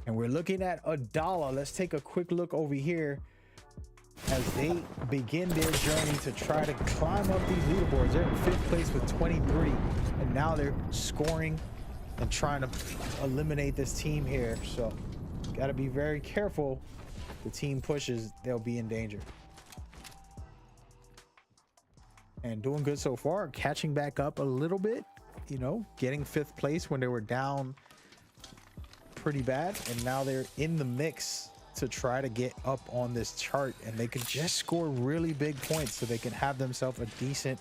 And we're looking at Adala. Let's take a quick look over here as they begin their journey to try to climb up these leaderboards. They're in 5th place with 23, and now they're scoring and trying to eliminate this team here. So got to be very careful. The team pushes, they'll be in danger. And doing good so far, catching back up a little bit, you know, getting 5th place when they were down pretty bad, and now they're in the mix to try to get up on this chart, and they could just score really big points so they can have themselves a decent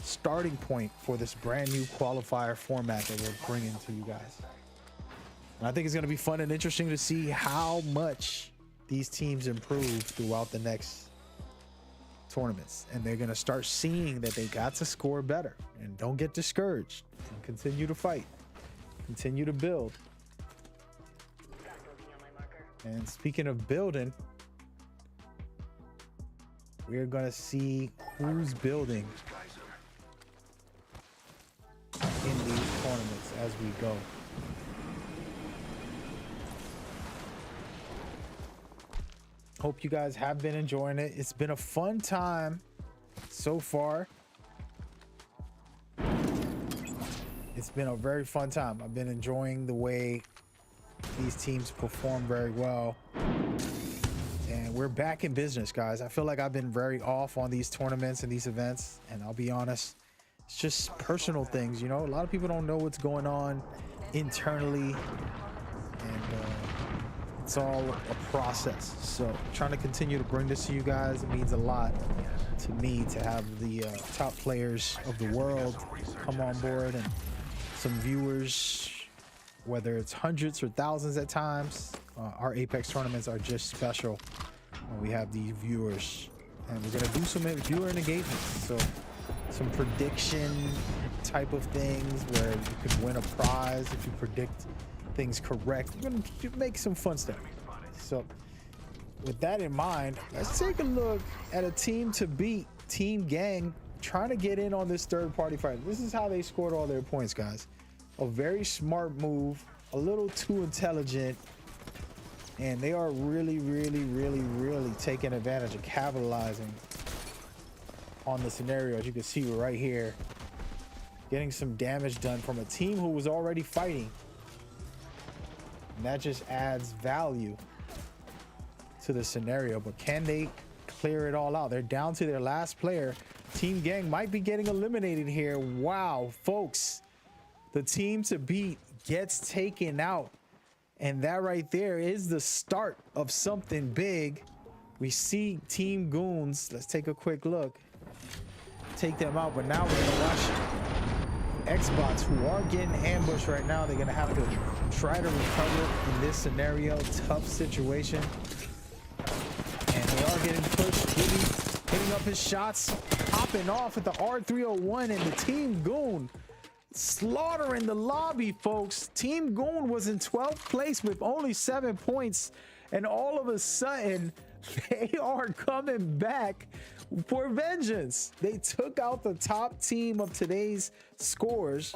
starting point for this brand new qualifier format that we're bringing to you guys. And I think it's going to be fun and interesting to see how much these teams improve throughout the next tournaments, and they're going to start seeing that they got to score better. And don't get discouraged, and continue to fight, continue to build. And speaking of building, we're going to see who's building in these tournaments as we go. Hope you guys have been enjoying it. It's been a fun time so far. It's been a very fun time. I've been enjoying the way these teams perform very well. And we're back in business, guys. I feel like I've been very off on these tournaments and these events, and I'll be honest, it's just personal things, you know. A lot of people don't know what's going on internally, and it's all a process. So trying to continue to bring this to you guys, it means a lot to me to have the top players of the world come on board, and some viewers, whether it's hundreds or thousands at times. Our Apex tournaments are just special when we have these viewers, and we're going to do some viewer engagements. So some prediction type of things where you could win a prize if you predict things correct. We're going to make some fun stuff. So with that in mind, let's take a look at a team to beat, Team Gang, trying to get in on this third-party fight. This is how they scored all their points, guys. A very smart move, a little too intelligent, and they are really taking advantage of capitalizing on the scenario. As you can see right here, getting some damage done from a team who was already fighting, and that just adds value to the scenario. But can they clear it all out. They're down to their last player. Team Gang might be getting eliminated here. Wow, folks. The team to beat gets taken out. And that right there is the start of something big. We see Team Goons. Let's take a quick look. Take them out. But now we're going to watch Xbox, who are getting ambushed right now. They're going to have to try to recover in this scenario. Tough situation. And they are getting pushed. Gibby hitting up his shots. Popping off at the R301. And the Team Goon slaughtering the lobby, folks. Team Goon was in 12th place with only 7 points. And all of a sudden, they are coming back for vengeance. They took out the top team of today's scores.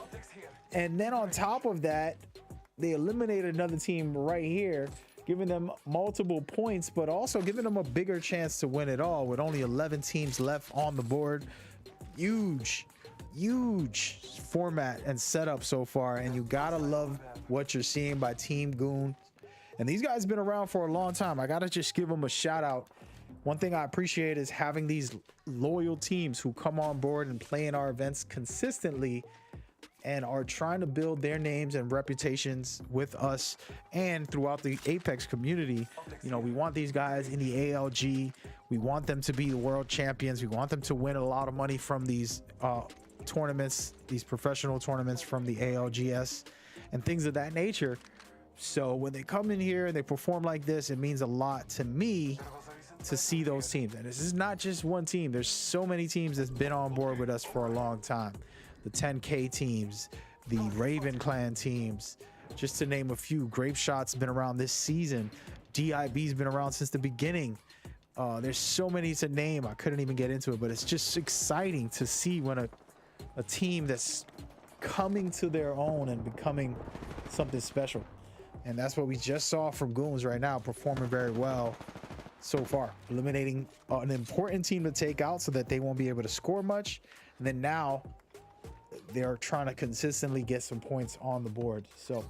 And then on top of that, they eliminated another team right here, giving them multiple points, but also giving them a bigger chance to win it all with only 11 teams left on the board. Huge format and setup so far. And you gotta love what you're seeing by Team Goon. And these guys been around for a long time. I gotta just give them a shout out. One thing I appreciate is having these loyal teams who come on board and play in our events consistently and are trying to build their names and reputations with us and throughout the Apex community. You know, we want these guys in the ALG. We want them to be the world champions. We want them to win a lot of money from these tournaments, these professional tournaments from the ALGS and things of that nature. So when they come in here and they perform like this, it means a lot to me to see those teams. And this is not just one team. There's so many teams that's been on board with us for a long time. The 10K teams, the Raven Clan teams, just to name a few. Grape Shot's been around this season. DIB's been around since the beginning. There's so many to name. I couldn't even get into it, but it's just exciting to see when a team that's coming to their own and becoming something special. And that's what we just saw from Goons right now, performing very well so far, eliminating an important team to take out so that they won't be able to score much. And then now they're trying to consistently get some points on the board. So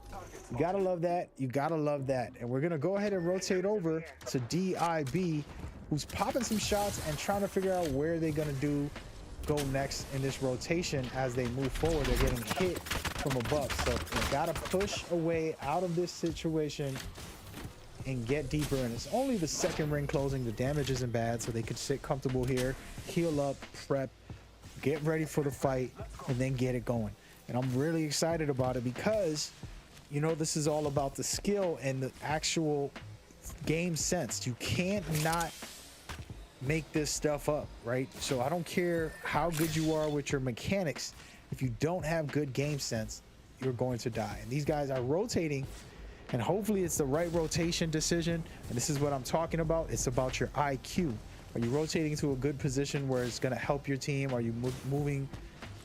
you gotta love that. You gotta love that. And we're gonna go ahead and rotate over to DIB, who's popping some shots and trying to figure out where they're gonna go next in this rotation. As they move forward, they're getting hit from above. So you gotta push away out of this situation and get deeper. And it's only the second ring closing. The damage isn't bad, so they could sit comfortable here, heal up, prep, get ready for the fight, and then get it going. And I'm really excited about it because, you know, this is all about the skill and the actual game sense. You can't not make this stuff up, right? So I don't care how good you are with your mechanics. If you don't have good game sense, you're going to die. And these guys are rotating, and hopefully it's the right rotation decision. And this is what I'm talking about. It's about your IQ. Are you rotating to a good position where it's going to help your team? Are you moving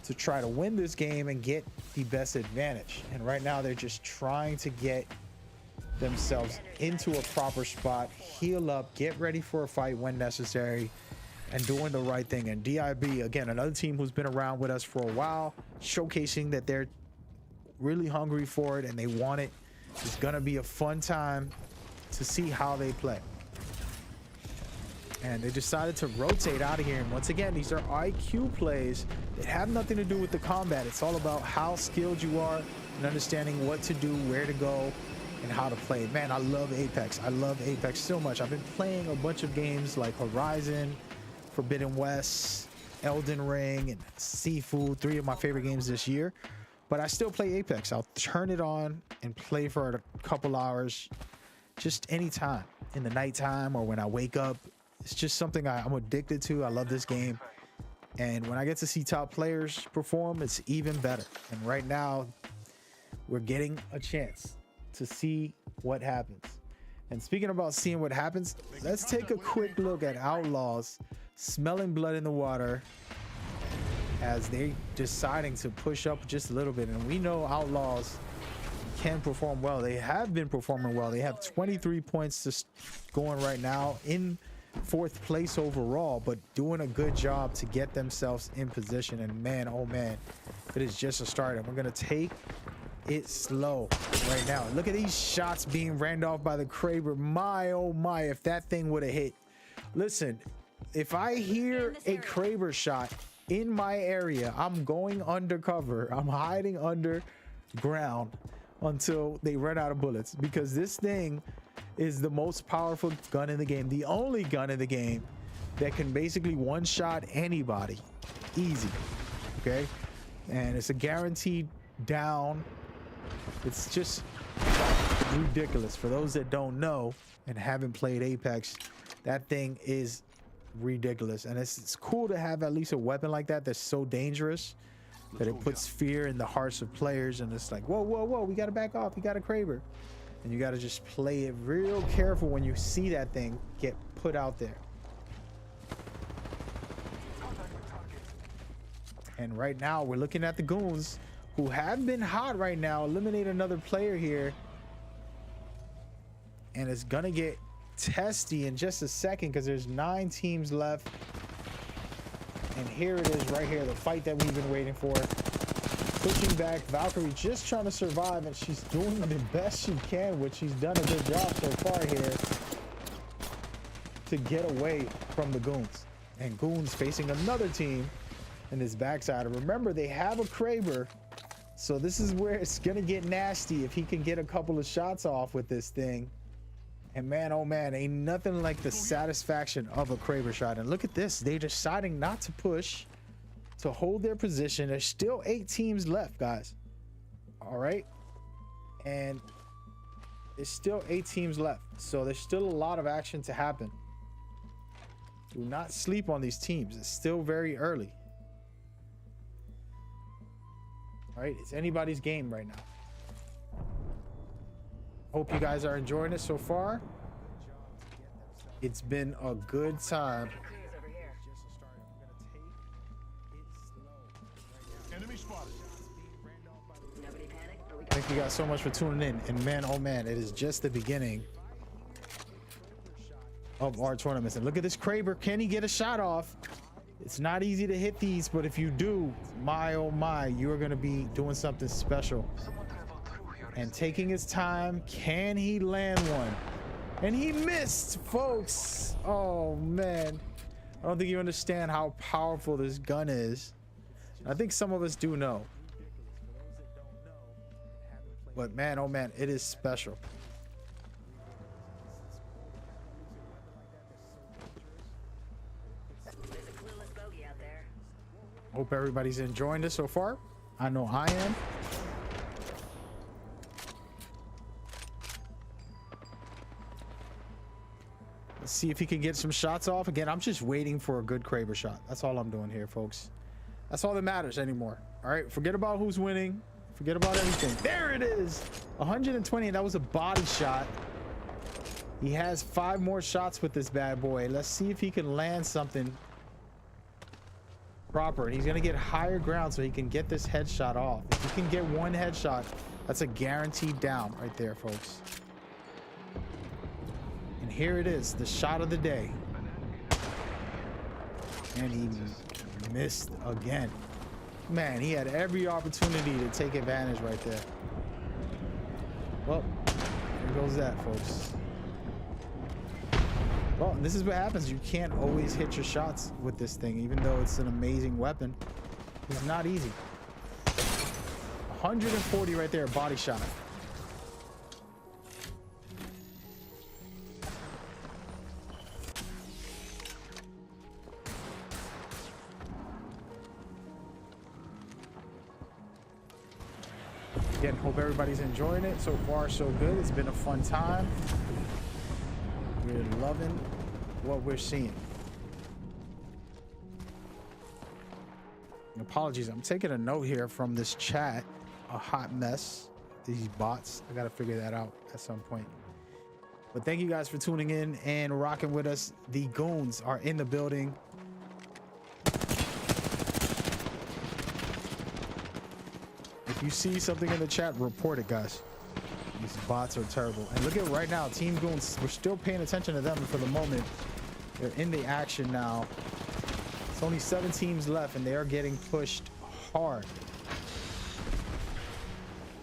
to try to win this game and get the best advantage? And right now they're just trying to get themselves into a proper spot, heal up, get ready for a fight when necessary, and doing the right thing. And DIB, again, another team who's been around with us for a while, showcasing that they're really hungry for it and they want it. It's gonna be a fun time to see how they play. And they decided to rotate out of here. And once again, these are IQ plays that have nothing to do with the combat. It's all about how skilled you are and understanding what to do, where to go, and how to play. Man, I love Apex. I love Apex so much. I've been playing a bunch of games like Horizon, Forbidden West, Elden Ring, and Seafood, 3 of my favorite games this year. But I still play Apex. I'll turn it on and play for a couple hours, just anytime, in the nighttime or when I wake up. It's just something I'm addicted to. I love this game. And when I get to see top players perform, it's even better. And right now, we're getting a chance to see what happens. And speaking about seeing what happens, let's take a quick look at Outlaws smelling blood in the water as they deciding to push up just a little bit. And we know Outlaws can perform well. They have been performing well. They have 23 points to going right now in 4th place overall, but doing a good job to get themselves in position. And man, oh man, it is just a start. And we're gonna take it slow right now. Look at these shots being ran off by the Kraber. My oh my, if that thing would have hit. Listen, If I hear a Kraber shot in my area, I'm going undercover. I'm hiding underground until they run out of bullets, because this thing is the most powerful gun in the game, the only gun in the game that can basically one-shot anybody easy. Okay, and it's a guaranteed down. It's just ridiculous. For those that don't know and haven't played Apex, that thing is ridiculous. And it's cool to have at least a weapon like that that's so dangerous that it puts fear in the hearts of players. And it's like, whoa, whoa, whoa, we gotta back off. We got a Kraber. And you gotta just play it real careful when you see that thing get put out there. And right now we're looking at the goons, who have been hot right now. Eliminate another player here, and it's gonna get testy in just a second, because there's 9 teams left. And here it is right here, the fight that we've been waiting for. Pushing back, Valkyrie just trying to survive, and she's doing the best she can, which she's done a good job so far here to get away from the goons. And goons facing another team in this backside. Remember, they have a Kraber, so this is where it's gonna get nasty if he can get a couple of shots off with this thing. And man, oh man, ain't nothing like the satisfaction of a Kraber shot. And look at this, they're deciding not to push, to hold their position. There's still 8 teams left, guys. All right, and there's still 8 teams left, so there's still a lot of action to happen. Do not sleep on these teams. It's still very early. All right, it's anybody's game right now. Hope you guys are enjoying it so far. It's been a good time. Clears over here. Enemy spotted. Nobody panic, but we got Thank you guys so much for tuning in. And man, oh man, it is just the beginning of our tournaments. And look at this Kraber. Can he get a shot off? It's not easy to hit these, but if you do, my oh my, you are going to be doing something special. Someone traveled through here. And taking his time, can he land one? And he missed, folks. Oh man, I don't think you understand how powerful this gun is. I think some of us do know, but man, oh man, it is special. there's a clueless bogey out there. Hope everybody's enjoying this so far. I know I am. Let's see if he can get some shots off. Again, I'm just waiting for a good Kraber shot. That's all I'm doing here, folks. That's all that matters anymore. All right, forget about who's winning. Forget about everything. There it is. 120, and that was a body shot. He has 5 more shots with this bad boy. Let's see if he can land something proper. He's gonna get higher ground so he can get this headshot off. If he can get one headshot, that's a guaranteed down right there, folks. And here it is, the shot of the day. And he missed again. Man, he had every opportunity to take advantage right there. Well, there goes that, folks. Well, this is what happens. You can't always hit your shots with this thing, even though it's an amazing weapon. It's not easy. 140 right there, body shot. Again, hope everybody's enjoying it. So far, so good. It's been a fun time. We're loving what we're seeing. Apologies, I'm taking a note here from this chat. A hot mess. These bots. I gotta figure that out at some point. But thank you guys for tuning in and rocking with us. The goons are in the building. If you see something in the chat, report it, guys. These bots are terrible. And look at right now, Team Goons, we're still paying attention to them for the moment. They're in the action now. It's only 7 teams left and they are getting pushed hard.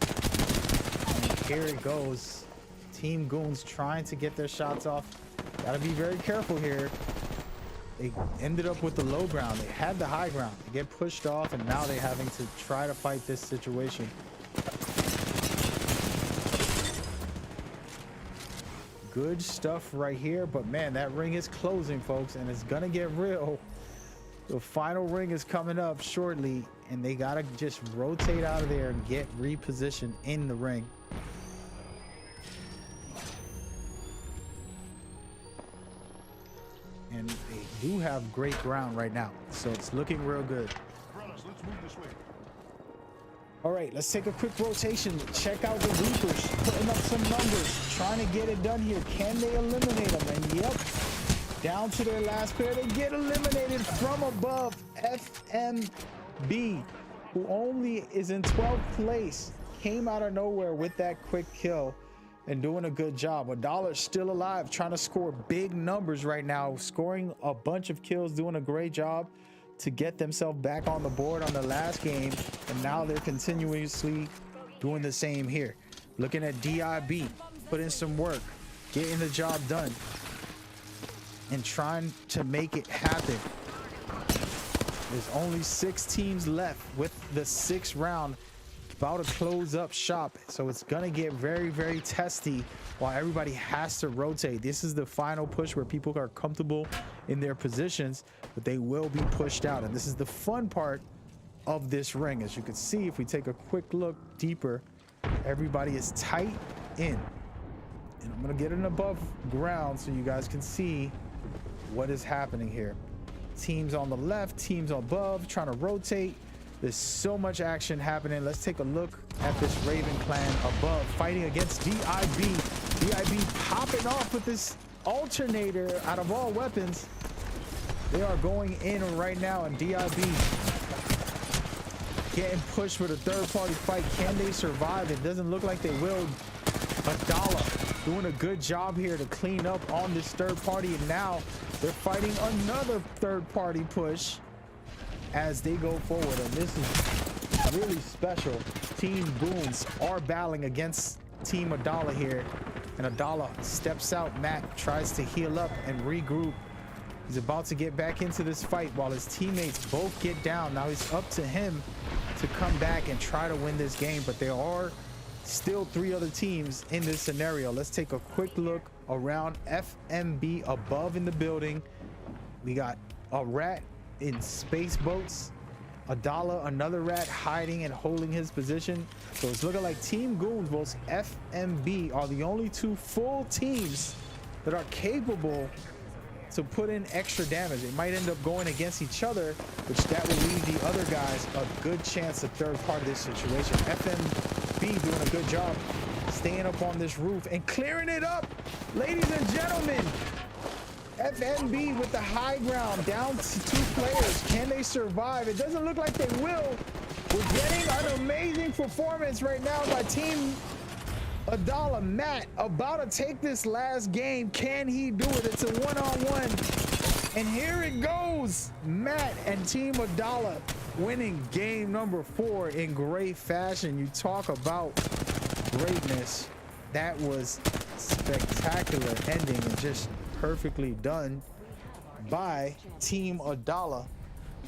And here it goes. Team Goons trying to get their shots off. Gotta be very careful here. They ended up with the low ground. They had the high ground. They get pushed off, and now they're having to try to fight this situation. Good stuff right here, but man, that ring is closing, folks, and it's gonna get real. The final ring is coming up shortly, and they gotta just rotate out of there and get repositioned in the ring. And they do have great ground right now, so it's looking real good. Brothers, let's move this way. All right, let's take a quick rotation. Check out the Reapers putting up some numbers, trying to get it done here. Can they eliminate them? And yep, down to their last player. They get eliminated from above. FMB, who only is in 12th place, came out of nowhere with that quick kill and doing a good job. $1 still alive, trying to score big numbers right now, scoring a bunch of kills, doing a great job to get themselves back on the board on the last game, and now they're continuously doing the same here. Looking at DIB, put in some work, getting the job done, and trying to make it happen. There's only 6 teams left with the 6th round about to close up shop, so it's gonna get very, very testy while everybody has to rotate. This is the final push where people are comfortable in their positions, but they will be pushed out, and this is the fun part of this ring. As you can see, if we take a quick look deeper, everybody is tight in, and I'm gonna get it above ground so you guys can see what is happening here. Teams on the left, teams above, trying to rotate. There's so much action happening. Let's take a look at this Raven clan above, fighting against DIB. DIB popping off with this alternator out of all weapons. They are going in right now, and DIB getting pushed for the third-party fight. Can they survive? It doesn't look like they will. $1 doing a good job here to clean up on this third party, and now they're fighting another third-party push as they go forward, and this is really special. Team Boons are battling against Team $1 here, and $1 steps out. Matt tries to heal up and regroup. He's about to get back into this fight while his teammates both get down. Now it's up to him to come back and try to win this game, but there are still 3 other teams in this scenario. Let's take a quick look around. FMB above in the building. We got a rat in space boats, $1, another rat hiding and holding his position. So it's looking like Team Goons versus FMB are the only 2 full teams that are capable to put in extra damage. It might end up going against each other, which that will leave the other guys a good chance to third part of this situation. FMB doing a good job staying up on this roof and clearing it up. Ladies and gentlemen, FMB with the high ground, down to 2 players. Can they survive? It doesn't look like they will. We're getting an amazing performance right now by Team $1. Matt about to take this last game. Can he do it? It's a one-on-one, and here it goes. Matt and Team $1 winning game number 4 in great fashion. You talk about greatness. That was spectacular ending and just perfectly done by Team $1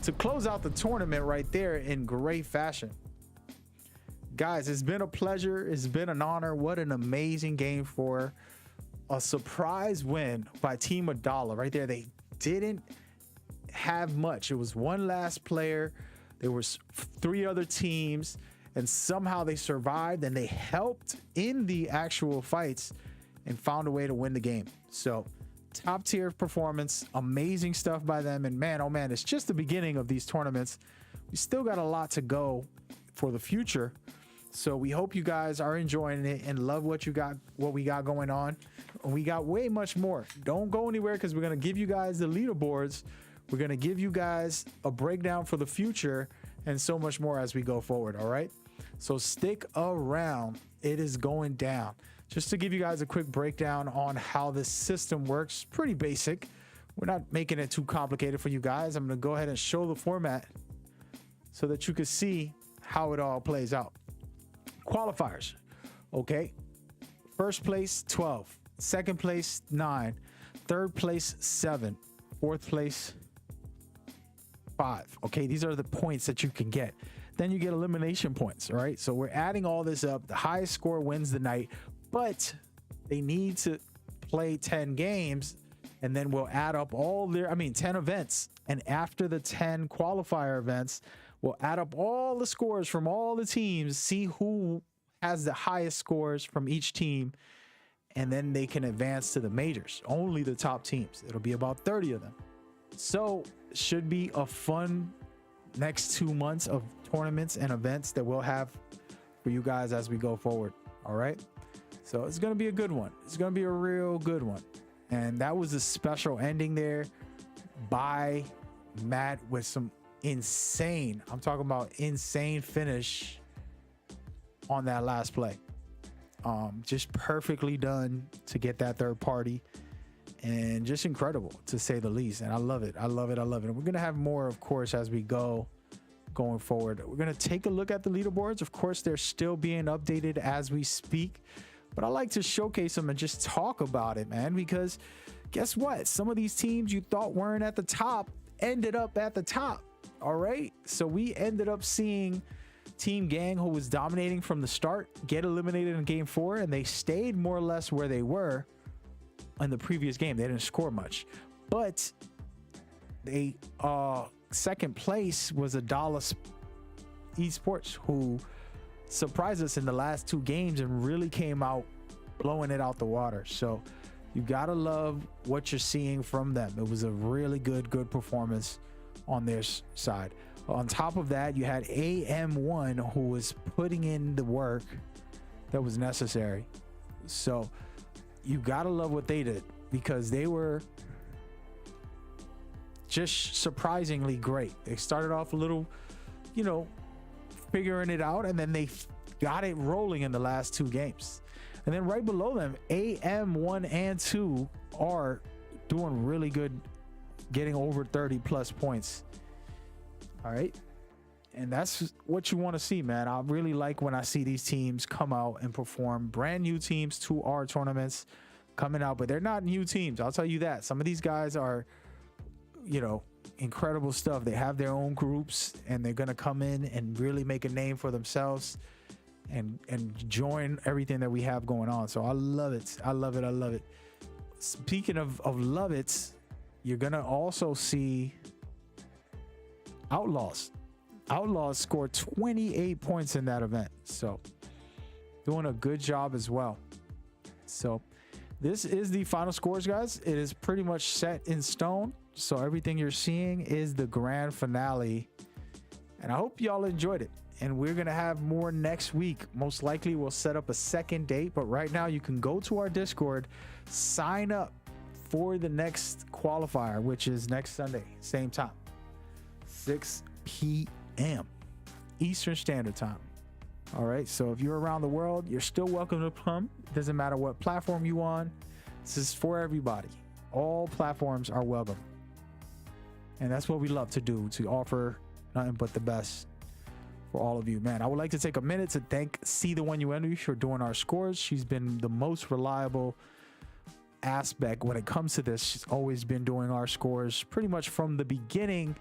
to close out the tournament right there in great fashion. Guys, it's been a pleasure. It's been an honor. What an amazing game for a surprise win by Team $1 right there. They didn't have much. It was one last player. There was 3 other teams, and somehow they survived and they helped in the actual fights and found a way to win the game. So top tier performance, amazing stuff by them. And man, oh man, it's just the beginning of these tournaments. We still got a lot to go for the future. So we hope you guys are enjoying it and love what we got going on. And we got way much more. Don't go anywhere, because we're going to give you guys the leaderboards. We're going to give you guys a breakdown for the future and so much more as we go forward. All right. So stick around. It is going down. Just to give you guys a quick breakdown on how this system works, pretty basic. We're not making it too complicated for you guys. I'm going to go ahead and show the format so that you can see how it all plays out. Qualifiers. Okay. First place, 12. Second place, 9. Third place, 7. Fourth place, 5. Okay, these are the points that you can get. Then you get elimination points. All right, so we're adding all this up. The highest score wins the night, but they need to play 10 games, and then we'll add up all their 10 events, and after the 10 qualifier events, we'll add up all the scores from all the teams, see who has the highest scores from each team, and then they can advance to the majors. Only the top teams. It'll be about 30 of them. So should be a fun next 2 months of tournaments and events that we'll have for you guys as we go forward. All right, so it's gonna be a good one. It's gonna be a real good one. And that was a special ending there by Matt with some insane, I'm talking about insane finish on that last play. Just perfectly done to get that third party, and just incredible to say the least. And I love it. I love it. I love it. And we're going to have more, of course, as we going forward. We're going to take a look at the leaderboards. Of course, they're still being updated as we speak, but I like to showcase them and just talk about it, man, because guess what? Some of these teams you thought weren't at the top ended up at the top. All right. So we ended up seeing Team Gang, who was dominating from the start, get eliminated in game 4, and they stayed more or less where they were in the previous game. They didn't score much, but they second place was Adalas Esports, who surprised us in the last 2 games and really came out blowing it out the water. So you gotta love what you're seeing from them. It was a really good performance on their side. On top of that, you had AM1, who was putting in the work that was necessary. So you gotta love what they did, because they were just surprisingly great. They started off a little, figuring it out, and then they got it rolling in the last 2 games. And then right below them, AM1 and 2 are doing really good, getting over 30 plus points. All right, and that's what you want to see, man. I really like when I see these teams come out and perform. Brand new teams to our tournaments coming out, but they're not new teams, I'll tell you that. Some of these guys are, incredible stuff. They have their own groups, and they're gonna come in and really make a name for themselves and join everything that we have going on. So I love it. I love it. I love it. Speaking of love it, you're gonna also see Outlaws scored 28 points in that event, so doing a good job as well. So this is the final scores, guys. It is pretty much set in stone, so everything you're seeing is the grand finale, and I hope y'all enjoyed it. And we're gonna have more next week. Most likely we'll set up a second date, but right now you can go to our Discord, sign up for the next qualifier, which is next Sunday, same time, 6 p.m. Eastern Standard Time. All right, so if you're around the world, you're still welcome to come. It doesn't matter what platform you on. This is for everybody. All platforms are welcome. And that's what we love to do, to offer nothing but the best for all of you. Man, I would like to take a minute to thank See the One You Envy for doing our scores. She's been the most reliable aspect when it comes to this. She's always been doing our scores pretty much from the beginning,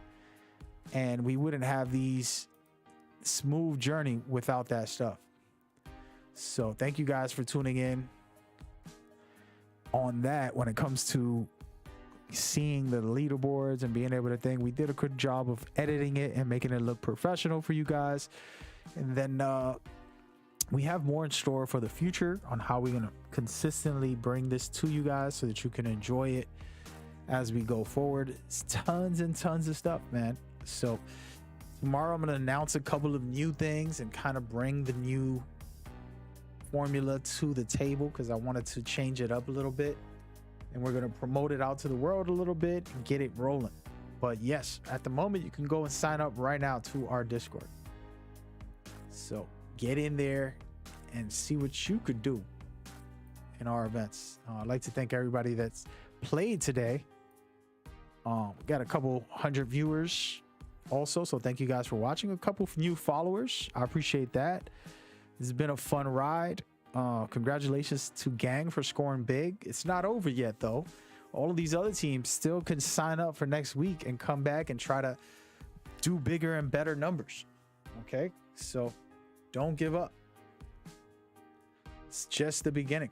and we wouldn't have these smooth journey without that stuff. So thank you guys for tuning in on that. When it comes to seeing the leaderboards and being able to think, we did a good job of editing it and making it look professional for you guys. And then we have more in store for the future on how we're going to consistently bring this to you guys so that you can enjoy it as we go forward. It's tons and tons of stuff, man. So tomorrow I'm going to announce a couple of new things and kind of bring the new formula to the table, because I wanted to change it up a little bit, and we're going to promote it out to the world a little bit and get it rolling. But yes, at the moment you can go and sign up right now to our Discord. So get in there and see what you could do in our events. I'd like to thank everybody that's played today. We got a couple hundred viewers also, so thank you guys for watching. A couple of new followers, I appreciate that. This has been a fun ride. Congratulations to Gang for scoring big. It's not over yet though. All of these other teams still can sign up for next week and come back and try to do bigger and better numbers. Okay, so don't give up. It's just the beginning,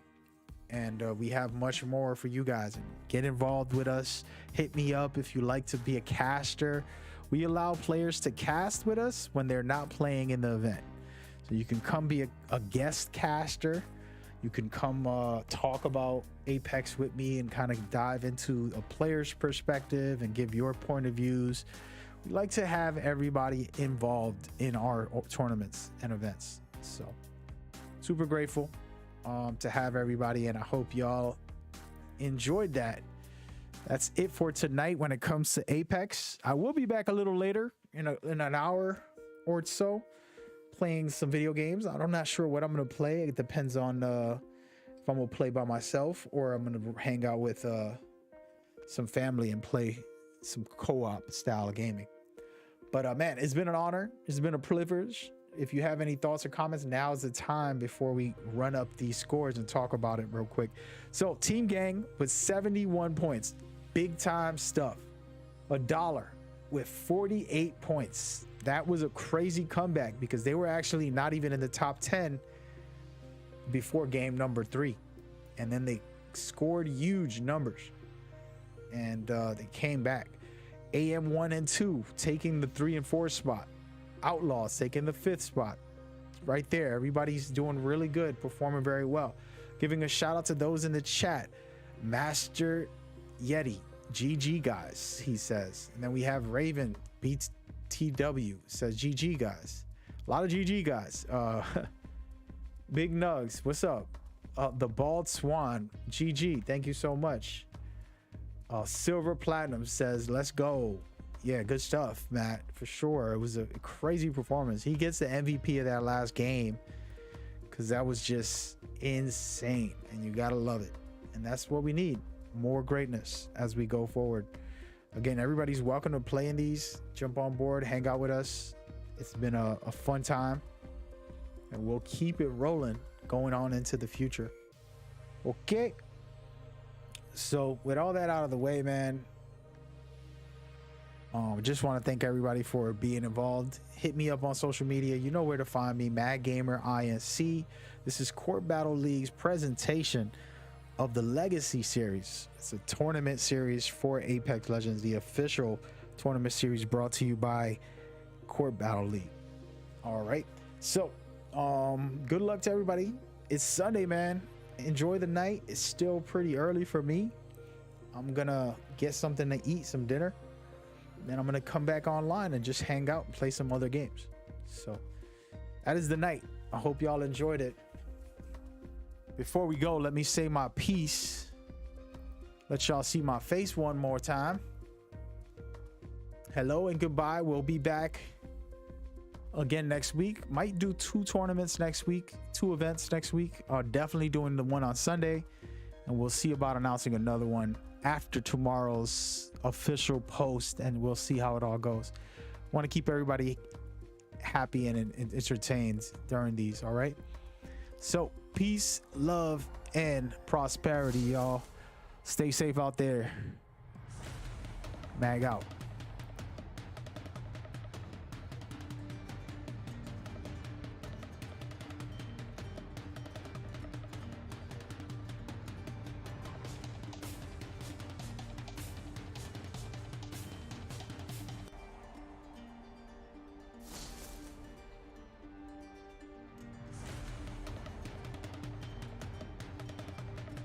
and we have much more for you guys. Get involved with us. Hit me up if you like to be a caster. We allow players to cast with us when they're not playing in the event, so you can come be a guest caster. You can come talk about Apex with me and kind of dive into a player's perspective and give your point of views. We like to have everybody involved in our tournaments and events, so super grateful to have everybody, and I hope y'all enjoyed that. That's it for tonight when it comes to Apex. I will be back a little later in an hour or so playing some video games. I'm not sure what I'm gonna play. It depends on if I'm gonna play by myself or I'm gonna hang out with some family and play some co-op style of gaming. But man, it's been an honor. It's been a privilege. If you have any thoughts or comments, now's the time before we run up these scores and talk about it real quick. So Team Gang with 71 points, big time stuff. $1 with 48 points. That was a crazy comeback because they were actually not even in the top 10 before game number 3, and then they scored huge numbers and they came back. AM 1 and 2 taking the 3 and 4 spot. Outlaws taking the 5th spot. Right there, everybody's doing really good, performing very well. Giving a shout out to those in the chat. Master Yeti, GG guys, he says. And then we have Raven beats TW, says GG guys. A lot of GG guys. Big Nugs, what's up? The Bald Swan, GG, thank you so much. Silver Platinum says let's go. Yeah, good stuff, Matt, for sure. It was a crazy performance. He gets the MVP of that last game because that was just insane, and you gotta love it. And that's what we need, more greatness as we go forward. Again, everybody's welcome to play in these. Jump on board, hang out with us. It's been a fun time, and we'll keep it rolling going on into the future. Okay, so with all that out of the way, man, just want to thank everybody for being involved. Hit me up on social media. You know where to find me, Mad Gamer INC. This is Court Battle League's presentation of the Legacy Series. It's a tournament series for Apex Legends, the official tournament series brought to you by Court Battle League. All right, so good luck to everybody. It's Sunday, man. Enjoy the night. It's still pretty early for me. I'm gonna get something to eat, some dinner. Then I'm gonna come back online and just hang out and play some other games. So that is the night. I hope y'all enjoyed it. Before we go, let me say my piece. Let y'all see my face one more time. Hello and goodbye. We'll be back again next week. Might do 2 tournaments next week, 2 events next week. Definitely doing the one on Sunday, and we'll see about announcing another one after tomorrow's official post, and we'll see how it all goes. Want to keep everybody happy and entertained during these. All right, so peace, love, and prosperity, y'all. Stay safe out there. Mag out.